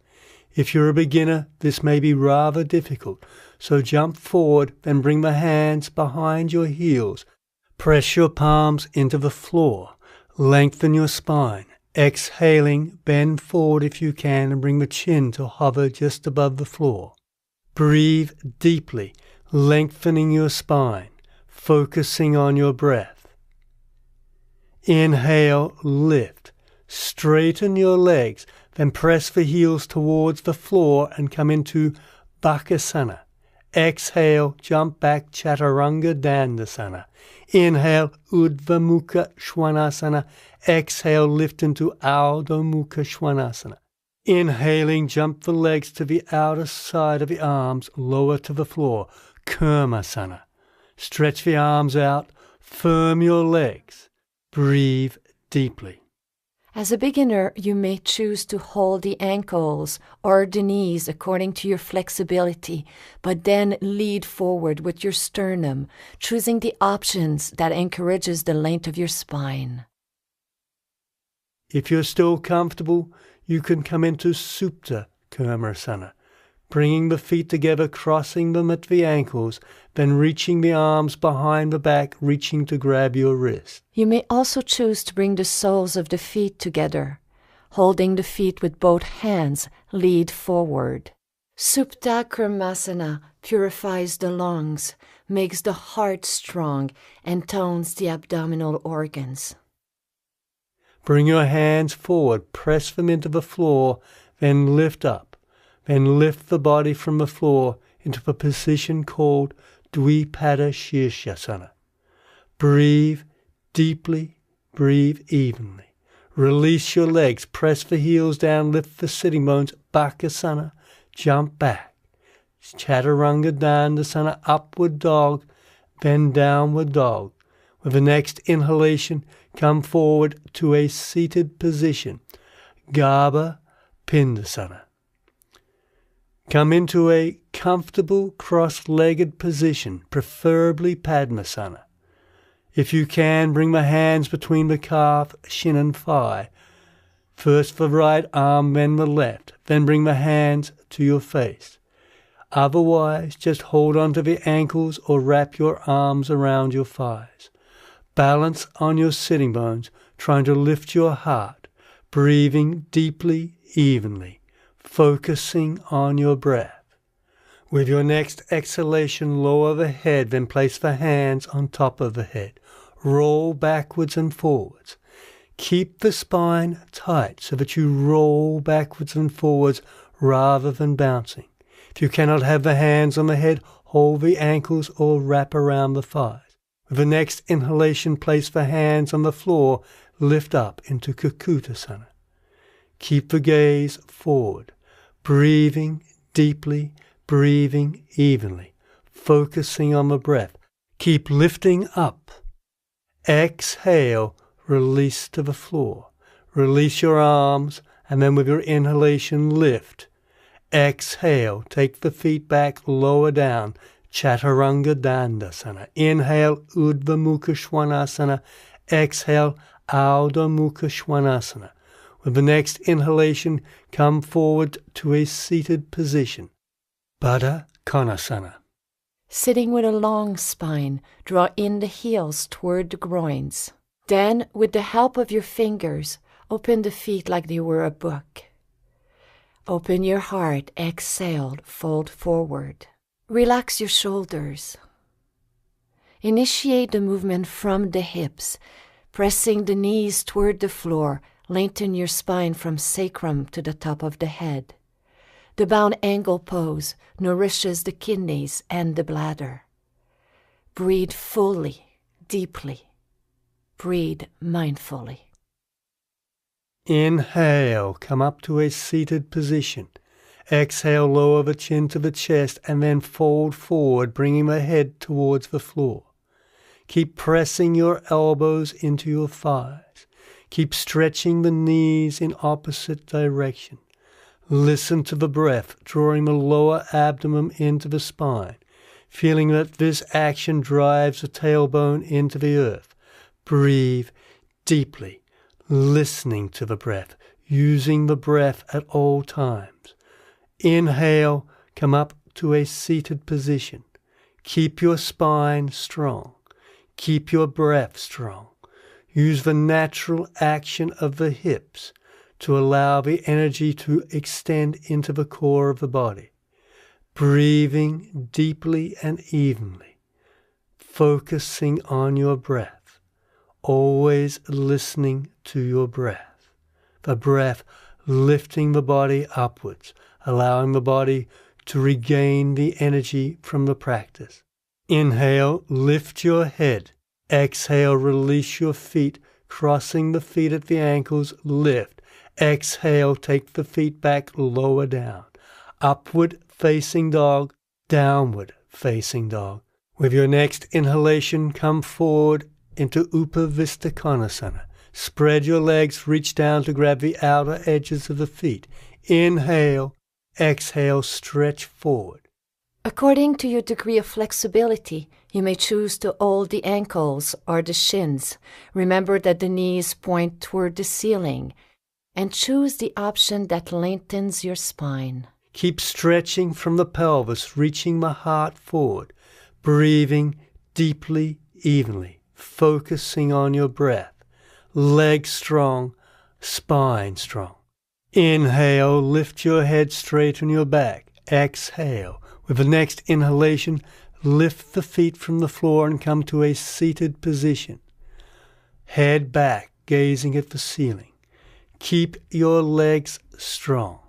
If you're a beginner, this may be rather difficult, so jump forward, then bring the hands behind your heels. Press your palms into the floor. Lengthen your spine. Exhaling, bend forward if you can and bring the chin to hover just above the floor. Breathe deeply, lengthening your spine, focusing on your breath. Inhale, lift. Straighten your legs, then press the heels towards the floor and come into Bakasana. Exhale, jump back, Chaturanga Dandasana. Inhale, Urdhva Mukha Svanasana. Exhale, lift into Ardha Mukha Svanasana. Inhaling, jump the legs to the outer side of the arms, lower to the floor, Kurmasana. Stretch the arms out, firm your legs. Breathe deeply. As a beginner, you may choose to hold the ankles or the knees according to your flexibility, but then lead forward with your sternum, choosing the options that encourages the length of your spine. If you're still comfortable, you can come into Supta Kurmasana, bringing the feet together, crossing them at the ankles, then reaching the arms behind the back, reaching to grab your wrist. You may also choose to bring the soles of the feet together. Holding the feet with both hands, lead forward. Supta Kurmasana purifies the lungs, makes the heart strong, and tones the abdominal organs. Bring your hands forward, press them into the floor, then lift up. Then lift the body from the floor into the position called Dvipada Shirshasana. Breathe deeply, breathe evenly. Release your legs, press the heels down, lift the sitting bones, Bakasana, jump back. Chaturanga Dandasana, upward dog, then downward dog. With the next inhalation, come forward to a seated position, Garbha Pindasana. Come into a comfortable cross-legged position, preferably Padmasana. If you can, bring the hands between the calf, shin and thigh. First the right arm, then the left. Then bring the hands to your face. Otherwise, just hold onto the ankles or wrap your arms around your thighs. Balance on your sitting bones, trying to lift your heart, breathing deeply, evenly, focusing on your breath. With your next exhalation, lower the head, then place the hands on top of the head. Roll backwards and forwards. Keep the spine tight so that you roll backwards and forwards rather than bouncing. If you cannot have the hands on the head, hold the ankles or wrap around the thighs. With the next inhalation, place the hands on the floor, lift up into Kukutasana. Keep the gaze forward, breathing deeply, breathing evenly, focusing on the breath. Keep lifting up. Exhale, release to the floor. Release your arms, and then with your inhalation, lift. Exhale, take the feet back, lower down, Chaturanga Dandasana. Inhale, Urdhva Mukha Svanasana. Exhale, Ardha Mukha Svanasana. With the next inhalation, come forward to a seated position, Baddha Konasana. Sitting with a long spine, draw in the heels toward the groins. Then, with the help of your fingers, open the feet like they were a book. Open your heart, exhale, fold forward. Relax your shoulders. Initiate the movement from the hips, pressing the knees toward the floor. Lengthen your spine from sacrum to the top of the head. The bound angle pose nourishes the kidneys and the bladder. Breathe fully, deeply. Breathe mindfully. Inhale, come up to a seated position. Exhale, lower the chin to the chest and then fold forward, bringing the head towards the floor. Keep pressing your elbows into your thighs. Keep stretching the knees in opposite direction. Listen to the breath, drawing the lower abdomen into the spine, feeling that this action drives the tailbone into the earth. Breathe deeply, listening to the breath, using the breath at all times. Inhale, come up to a seated position. Keep your spine strong. Keep your breath strong. Use the natural action of the hips to allow the energy to extend into the core of the body. Breathing deeply and evenly, focusing on your breath, always listening to your breath. The breath lifting the body upwards, allowing the body to regain the energy from the practice. Inhale, lift your head. Exhale, release your feet, crossing the feet at the ankles, lift. Exhale, take the feet back, lower down. Upward facing dog, downward facing dog. With your next inhalation, come forward into Upavista Konasana. Spread your legs, reach down to grab the outer edges of the feet. Inhale, exhale, stretch forward. According to your degree of flexibility, you may choose to hold the ankles or the shins. Remember that the knees point toward the ceiling, and choose the option that lengthens your spine. Keep stretching from the pelvis, reaching the heart forward, breathing deeply, evenly, focusing on your breath. Legs strong, spine strong. Inhale, lift your head, straighten your back. Exhale. With the next inhalation, lift the feet from the floor and come to a seated position. Head back, gazing at the ceiling. Keep your legs strong.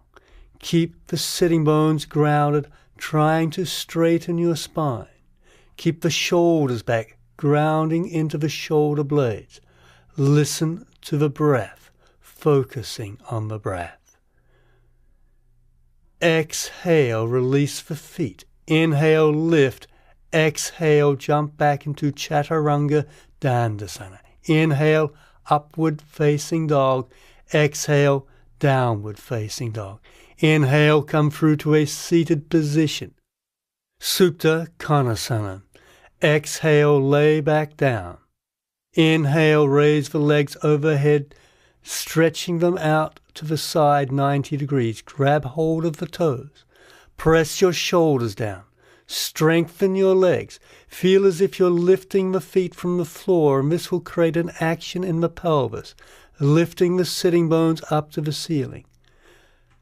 Keep the sitting bones grounded, trying to straighten your spine. Keep the shoulders back, grounding into the shoulder blades. Listen to the breath, focusing on the breath. Exhale, release the feet. Inhale, lift. Exhale, jump back into Chaturanga Dandasana. Inhale, upward facing dog. Exhale, downward facing dog. Inhale, come through to a seated position. Supta Konasana. Exhale, lay back down. Inhale, raise the legs overhead, stretching them out to the side 90 degrees. Grab hold of the toes. Press your shoulders down. Strengthen your legs. Feel as if you're lifting the feet from the floor, and this will create an action in the pelvis, lifting the sitting bones up to the ceiling.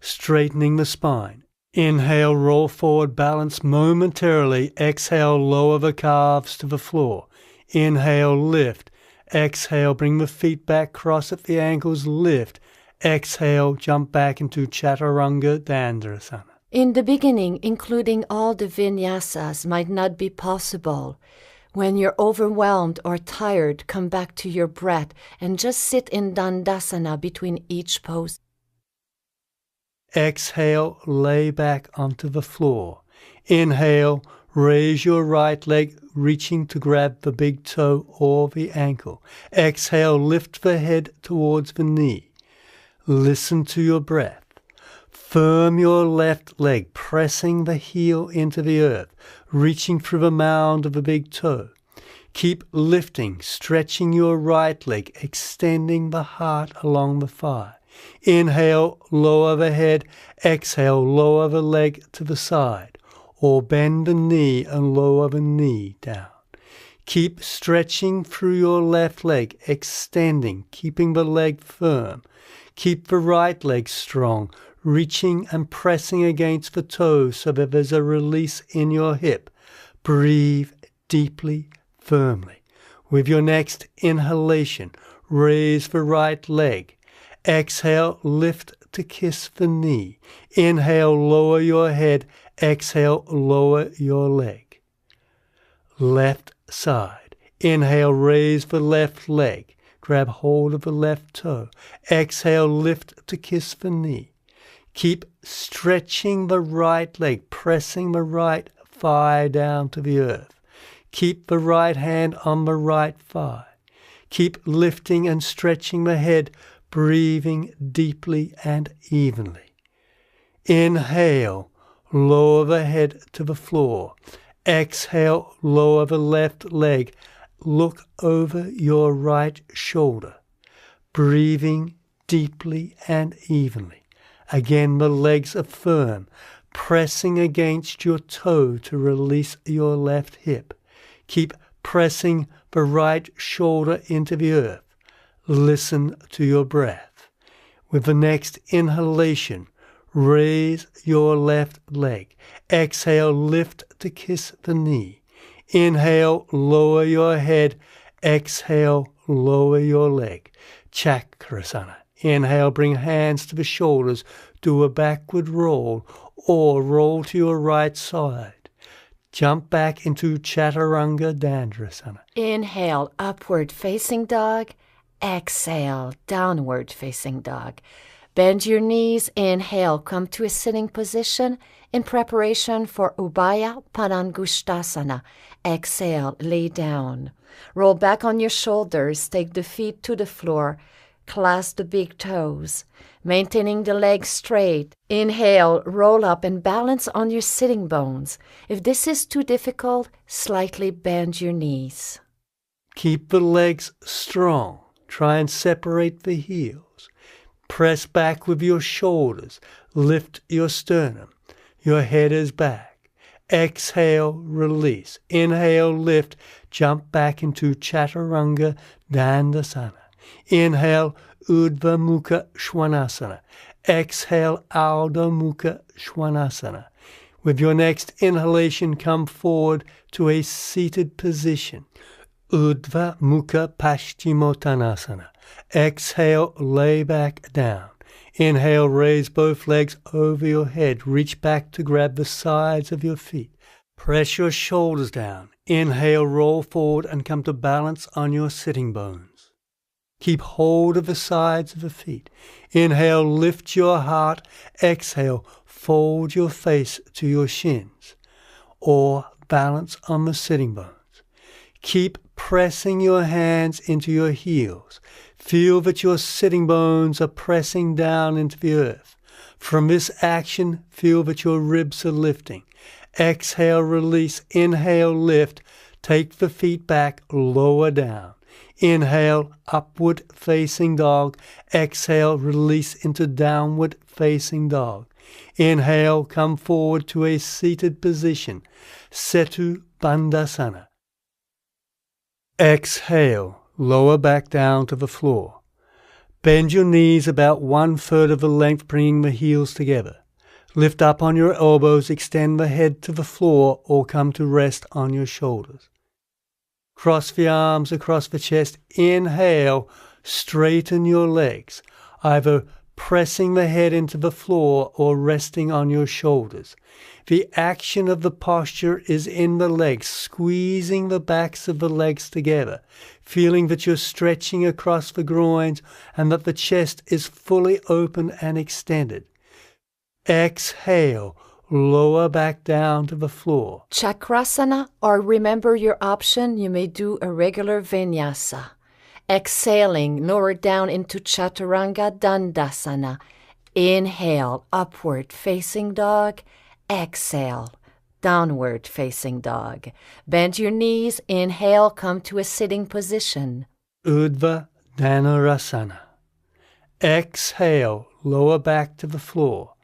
Straightening the spine. Inhale, roll forward, balance momentarily. Exhale, lower the calves to the floor. Inhale, lift. Exhale, bring the feet back, cross at the ankles, lift. Exhale, jump back into Chaturanga Dandasana. In the beginning, including all the vinyasas might not be possible. When you're overwhelmed or tired, come back to your breath and just sit in Dandasana between each pose. Exhale, lay back onto the floor. Inhale, raise your right leg, reaching to grab the big toe or the ankle. Exhale, lift the head towards the knee. Listen to your breath. Firm your left leg, pressing the heel into the earth, reaching through the mound of the big toe. Keep lifting, stretching your right leg, extending the heart along the thigh. Inhale, lower the head. Exhale, lower the leg to the side, or bend the knee and lower the knee down. Keep stretching through your left leg, extending, keeping the leg firm. Keep the right leg strong, reaching and pressing against the toes so that there's a release in your hip. Breathe deeply, firmly. With your next inhalation, raise the right leg. Exhale, lift to kiss the knee. Inhale, lower your head. Exhale, lower your leg. Left side. Inhale, raise the left leg. Grab hold of the left toe. Exhale, lift to kiss the knee. Keep stretching the right leg, pressing the right thigh down to the earth. Keep the right hand on the right thigh. Keep lifting and stretching the head, breathing deeply and evenly. Inhale, lower the head to the floor. Exhale, lower the left leg. Look over your right shoulder, breathing deeply and evenly. Again, the legs are firm, pressing against your toe to release your left hip. Keep pressing the right shoulder into the earth. Listen to your breath. With the next inhalation, raise your left leg. Exhale, lift to kiss the knee. Inhale, lower your head. Exhale, lower your leg. Chakrasana. Inhale, bring hands to the shoulders. Do a backward roll or roll to your right side. Jump back into Chaturanga Dandasana. Inhale, upward facing dog. Exhale, downward facing dog. Bend your knees. Inhale, come to a sitting position in preparation for Ubaya Padangushtasana. Exhale, lay down. Roll back on your shoulders. Take the feet to the floor. Clasp the big toes, maintaining the legs straight. Inhale, roll up and balance on your sitting bones. If this is too difficult, slightly bend your knees. Keep the legs strong. Try and separate the heels. Press back with your shoulders. Lift your sternum. Your head is back. Exhale, release. Inhale, lift. Jump back into Chaturanga Dandasana. Inhale, Urdhva Mukha Svanasana. Exhale, Ardha Mukha Svanasana. With your next inhalation, come forward to a seated position. Urdhva Mukha Paschimottanasana. Exhale, lay back down. Inhale, raise both legs over your head. Reach back to grab the sides of your feet. Press your shoulders down. Inhale, roll forward and come to balance on your sitting bones. Keep hold of the sides of the feet. Inhale, lift your heart. Exhale, fold your face to your shins, or balance on the sitting bones. Keep pressing your hands into your heels. Feel that your sitting bones are pressing down into the earth. From this action, feel that your ribs are lifting. Exhale, release. Inhale, lift. Take the feet back, lower down. Inhale, upward facing dog. Exhale, release into downward facing dog. Inhale, come forward to a seated position, Setu Bandhasana. Exhale, lower back down to the floor. Bend your knees about 1/3 of the length, bringing the heels together. Lift up on your elbows, extend the head to the floor or come to rest on your shoulders. Cross the arms across the chest. Inhale, straighten your legs, either pressing the head into the floor or resting on your shoulders. The action of the posture is in the legs, squeezing the backs of the legs together, feeling that you're stretching across the groins and that the chest is fully open and extended. Exhale, lower back down to the floor. Chakrasana, or remember your option, you may do a regular vinyasa. Exhaling, lower down into Chaturanga Dandasana. Inhale, upward facing dog. Exhale, downward facing dog. Bend your knees. Inhale, come to a sitting position. Urdhva Dhanurasana. Exhale, lower back to the floor.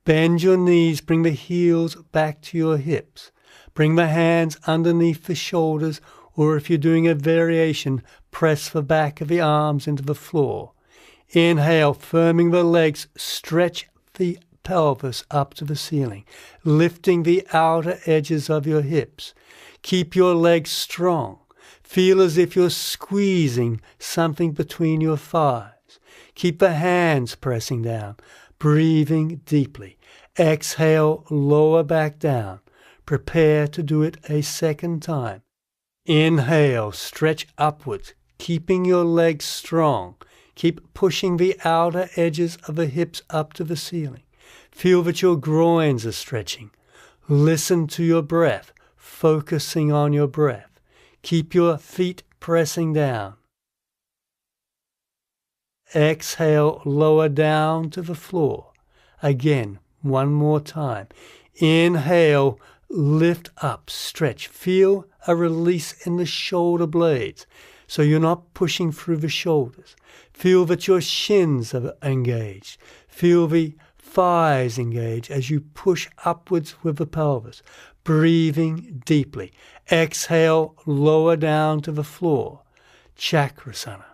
Bend your knees, bring the heels back to your hips. Bring the hands underneath the shoulders, or if you're doing a variation, press the back of the arms into the floor. Inhale, firming the legs, stretch the pelvis up to the ceiling, lifting the outer edges of your hips. Keep your legs strong. Feel as if you're squeezing something between your thighs. Keep the hands pressing down, breathing deeply. Exhale, lower back down. Prepare to do it a second time. Inhale, stretch upwards, keeping your legs strong. Keep pushing the outer edges of the hips up to the ceiling. Feel that your groins are stretching. Listen to your breath, focusing on your breath. Keep your feet pressing down. Exhale, lower down to the floor. Again, one more time. Inhale, lift up, stretch. Feel a release in the shoulder blades, so you're not pushing through the shoulders. Feel that your shins are engaged. Feel the thighs engage as you push upwards with the pelvis, breathing deeply. Exhale, lower down to the floor. Chakrasana.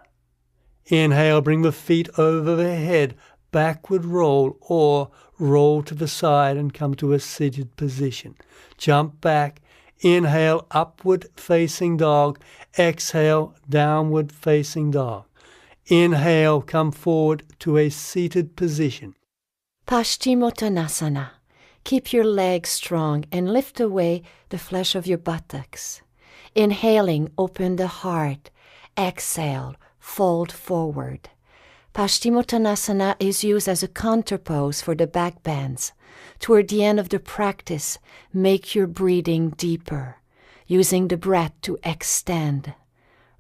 Inhale, bring the feet over the head, backward roll or roll to the side and come to a seated position. Jump back. Inhale, upward facing dog. Exhale, downward facing dog. Inhale, come forward to a seated position. Paschimottanasana. Keep your legs strong and lift away the flesh of your buttocks. Inhaling, open the heart. Exhale, fold forward. Paschimottanasana is used as a counterpose for the back bends. Toward the end of the practice, make your breathing deeper, using the breath to extend.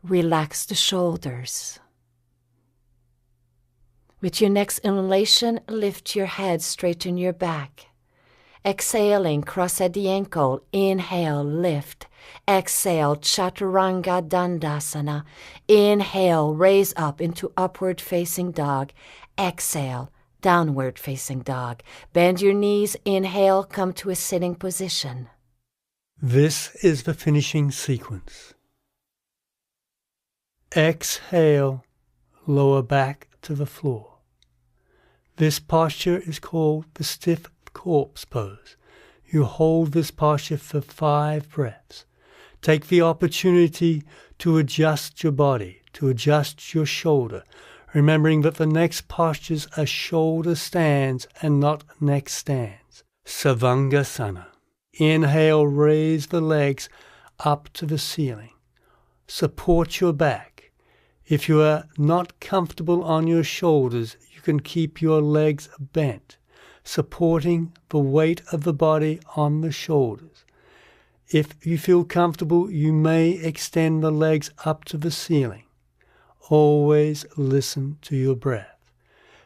Relax the shoulders. With your next inhalation, lift your head, straighten your back. Exhaling, cross at the ankle. Inhale, lift. Exhale, Chaturanga Dandasana. Inhale, raise up into upward facing dog. Exhale, downward facing dog. Bend your knees. Inhale, come to a sitting position. This is the finishing sequence. Exhale, lower back to the floor. This posture is called the stiff corpse pose. You hold this posture for 5 breaths. Take the opportunity to adjust your body, to adjust your shoulder, remembering that the next postures are shoulder stands and not neck stands. Savangasana. Inhale, raise the legs up to the ceiling. Support your back. If you are not comfortable on your shoulders, you can keep your legs bent, supporting the weight of the body on the shoulders. If you feel comfortable, you may extend the legs up to the ceiling. Always listen to your breath.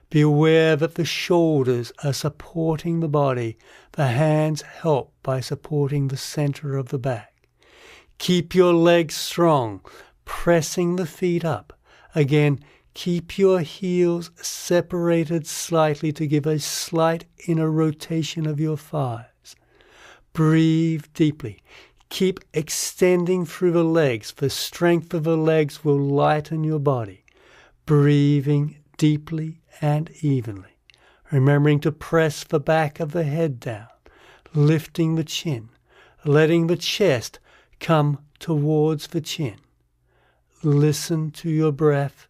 Be aware that the shoulders are supporting the body. The hands help by supporting the center of the back. Keep your legs strong, pressing the feet up. Again, Keep your heels separated slightly to give a slight inner rotation of your thighs. Breathe deeply. Keep extending through the legs. The strength of the legs will lighten your body. Breathing deeply and evenly. Remembering to press the back of the head down. Lifting the chin. Letting the chest come towards the chin. Listen to your breath,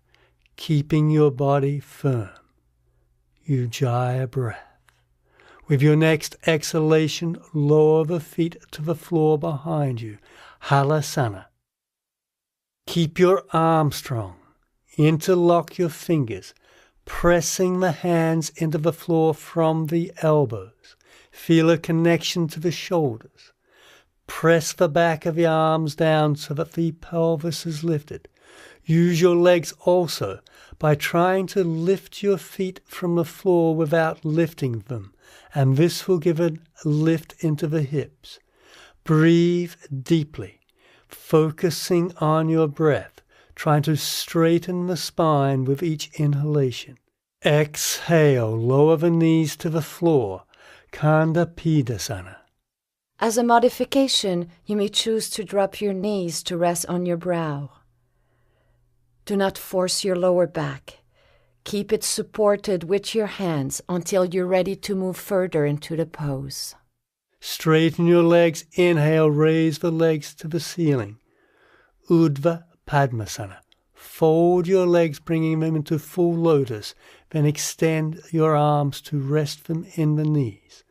keeping your body firm. Ujjayi breath. With your next exhalation, lower the feet to the floor behind you. Halasana. Keep your arms strong. Interlock your fingers, pressing the hands into the floor from the elbows. Feel a connection to the shoulders. Press the back of the arms down so that the pelvis is lifted. Use your legs also by trying to lift your feet from the floor without lifting them, and this will give a lift into the hips. Breathe deeply, focusing on your breath, trying to straighten the spine with each inhalation. Exhale, lower the knees to the floor, Kanda Pidasana. As a modification, you may choose to drop your knees to rest on your brow. Do not force your lower back. Keep it supported with your hands until you're ready to move further into the pose. Straighten your legs. Inhale, raise the legs to the ceiling. Urdhva Padmasana. Fold your legs, bringing them into full lotus. Then extend your arms to rest them in the knees.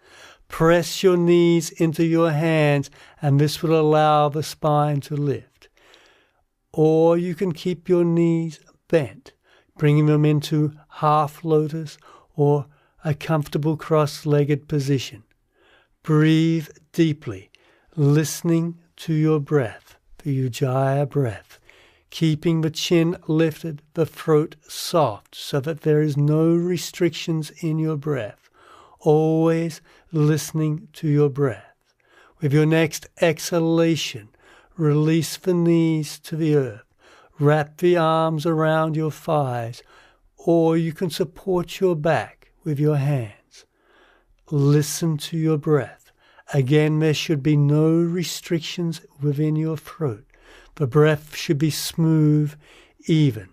Press your knees into your hands, and this will allow the spine to lift. Or you can keep your knees bent, bringing them into half lotus or a comfortable cross-legged position. Breathe deeply, listening to your breath, the Ujjayi breath, keeping the chin lifted, the throat soft, so that there is no restrictions in your breath. Always listening to your breath. With your next exhalation, release the knees to the earth. Wrap the arms around your thighs, or you can support your back with your hands. Listen to your breath. Again, there should be no restrictions within your throat. The breath should be smooth, even.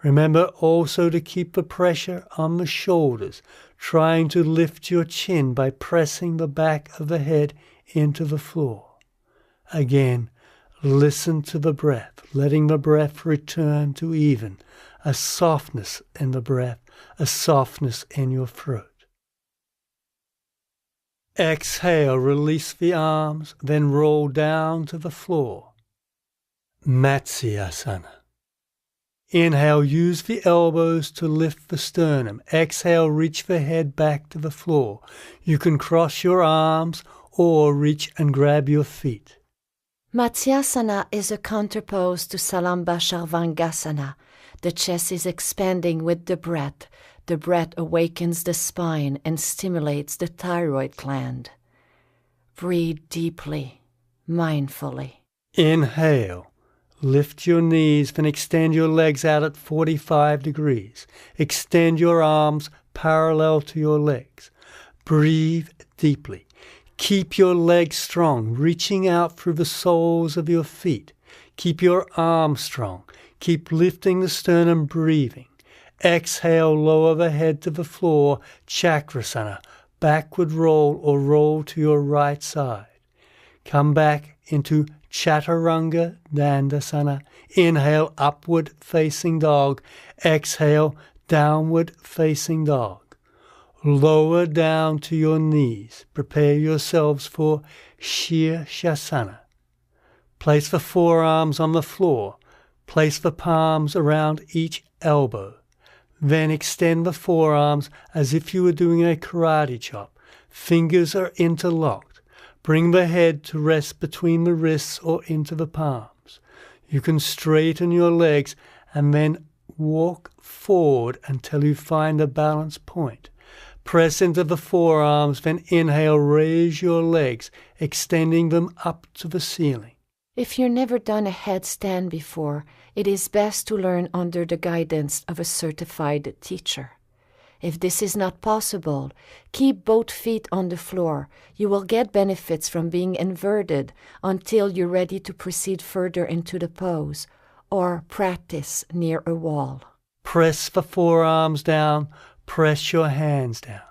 Remember also to keep the pressure on the shoulders, trying to lift your chin by pressing the back of the head into the floor. Again, listen to the breath, letting the breath return to even, a softness in the breath, a softness in your throat. Exhale, release the arms, then roll down to the floor. Matsyasana. Inhale, use the elbows to lift the sternum. Exhale, reach the head back to the floor. You can cross your arms or reach and grab your feet. Matsyasana is a counterpose to Salamba Sharvangasana. The chest is expanding with the breath. The breath awakens the spine and stimulates the thyroid gland. Breathe deeply, mindfully. Inhale. Lift your knees, then extend your legs out at 45 degrees. Extend your arms parallel to your legs. Breathe deeply. Keep your legs strong, reaching out through the soles of your feet. Keep your arms strong. Keep lifting the sternum, breathing. Exhale, lower the head to the floor, Chakrasana, backward roll or roll to your right side. Come back into Chaturanga Dandasana. Inhale, upward facing dog. Exhale, downward facing dog. Lower down to your knees. Prepare yourselves for Shirshasana. Place the forearms on the floor. Place the palms around each elbow. Then extend the forearms as if you were doing a karate chop. Fingers are interlocked. Bring the head to rest between the wrists or into the palms. You can straighten your legs and then walk forward until you find a balance point. Press into the forearms, then inhale, raise your legs, extending them up to the ceiling. If you've never done a headstand before, it is best to learn under the guidance of a certified teacher. If this is not possible, keep both feet on the floor. You will get benefits from being inverted until you're ready to proceed further into the pose, or practice near a wall. Press the forearms down, press your hands down.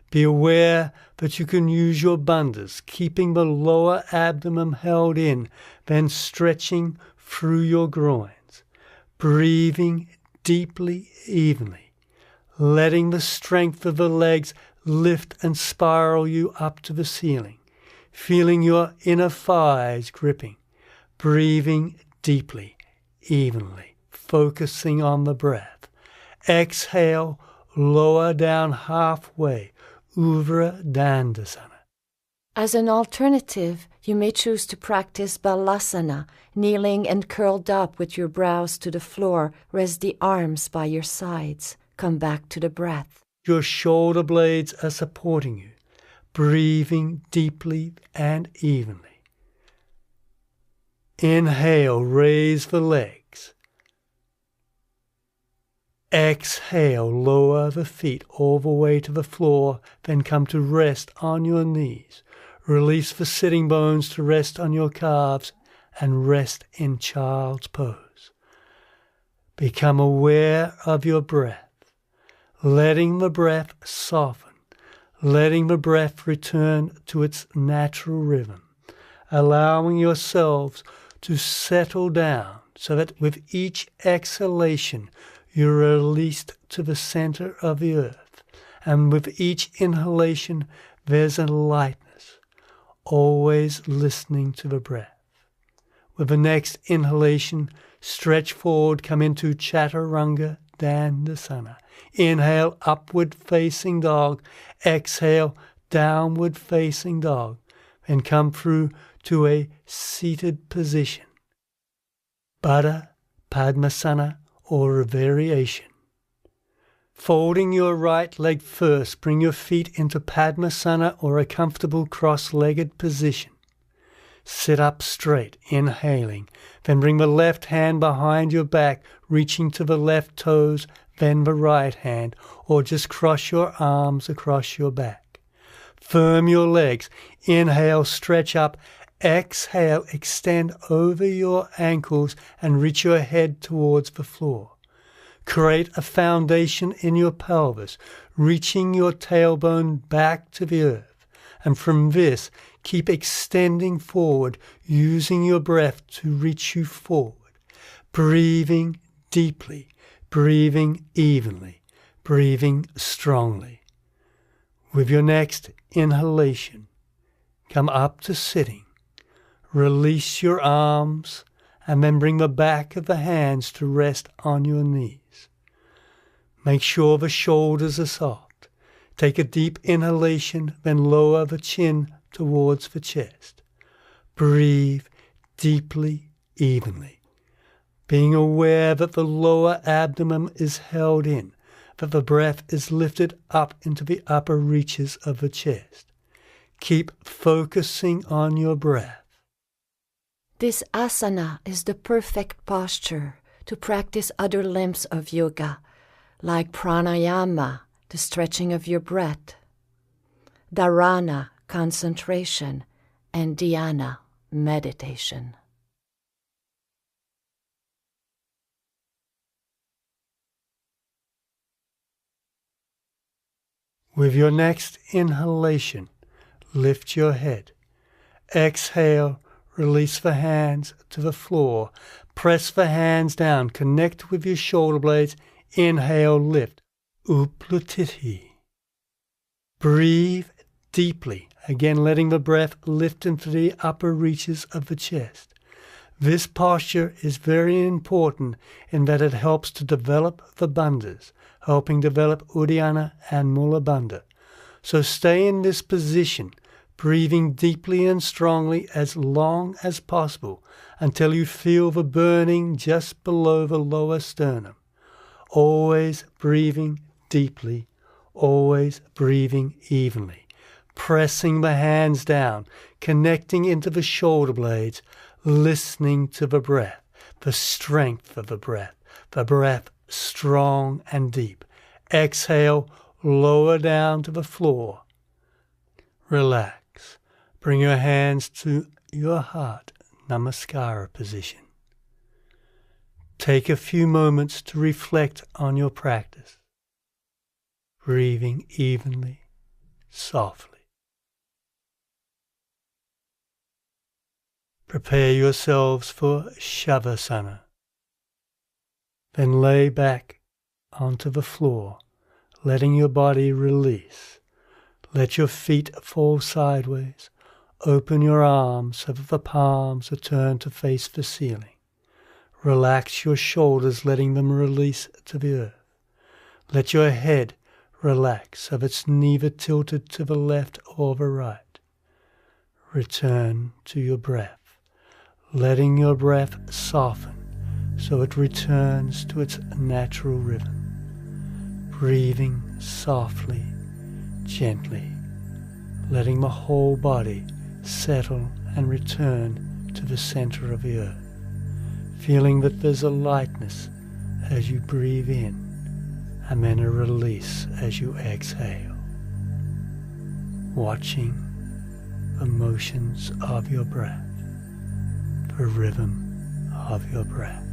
Be aware that you can use your bandhas, keeping the lower abdomen held in, then stretching through your groins, breathing deeply, evenly, letting the strength of the legs lift and spiral you up to the ceiling, feeling your inner thighs gripping, breathing deeply, evenly, focusing on the breath. Exhale, lower down halfway, Uvra Dandasana. As an alternative, you may choose to practice Balasana, kneeling and curled up with your brows to the floor. Rest the arms by your sides. Come back to the breath. Your shoulder blades are supporting you, breathing deeply and evenly. Inhale, raise the legs. Exhale, lower the feet all the way to the floor, then come to rest on your knees. Release the sitting bones to rest on your calves and rest in child's pose. Become aware of your breath, letting the breath soften, letting the breath return to its natural rhythm, allowing yourselves to settle down so that with each exhalation you're released to the center of the earth, and with each inhalation there's a lightness, always listening to the breath. With the next inhalation, stretch forward, come into Chaturanga Dandasana. Inhale, upward facing dog. Exhale, downward facing dog. Then come through to a seated position. Baddha Padmasana, or a variation. Folding your right leg first, bring your feet into Padmasana, or a comfortable cross-legged position. Sit up straight, inhaling. Then bring the left hand behind your back, reaching to the left toes, then the right hand, or just cross your arms across your back. Firm your legs. Inhale, stretch up. Exhale, extend over your ankles and reach your head towards the floor. Create a foundation in your pelvis, reaching your tailbone back to the earth. And from this, keep extending forward, using your breath to reach you forward. Breathing deeply, breathing evenly, breathing strongly. With your next inhalation, come up to sitting. Release your arms and then bring the back of the hands to rest on your knees. Make sure the shoulders are soft. Take a deep inhalation, then lower the chin towards the chest. Breathe deeply, evenly, being aware that the lower abdomen is held in, that the breath is lifted up into the upper reaches of the chest. Keep focusing on your breath. This asana is the perfect posture to practice other limbs of yoga, like pranayama, the stretching of your breath, dharana, concentration, and dhyana, meditation. With your next inhalation, lift your head. Exhale, release the hands to the floor. Press the hands down. Connect with your shoulder blades. Inhale, lift. Uplutiti. Breathe deeply. Again, letting the breath lift into the upper reaches of the chest. This posture is very important in that it helps to develop the bandhas, helping develop Uddiyana and Mula Bandha. So stay in this position, breathing deeply and strongly as long as possible until you feel the burning just below the lower sternum. Always breathing deeply, always breathing evenly, pressing the hands down, connecting into the shoulder blades, listening to the breath, the strength of the breath strong and deep. Exhale, lower down to the floor. Relax. Bring your hands to your heart, Namaskara position. Take a few moments to reflect on your practice, breathing evenly, softly. Prepare yourselves for Shavasana. Then lay back onto the floor, letting your body release. Let your feet fall sideways. Open your arms so that the palms are turned to face the ceiling. Relax your shoulders, letting them release to the earth. Let your head relax so that it's neither tilted to the left or the right. Return to your breath, letting your breath soften so it returns to its natural rhythm. Breathing softly, gently, letting the whole body settle and return to the center of the earth. Feeling that there's a lightness as you breathe in and then a release as you exhale. Watching the motions of your breath, the rhythm of your breath.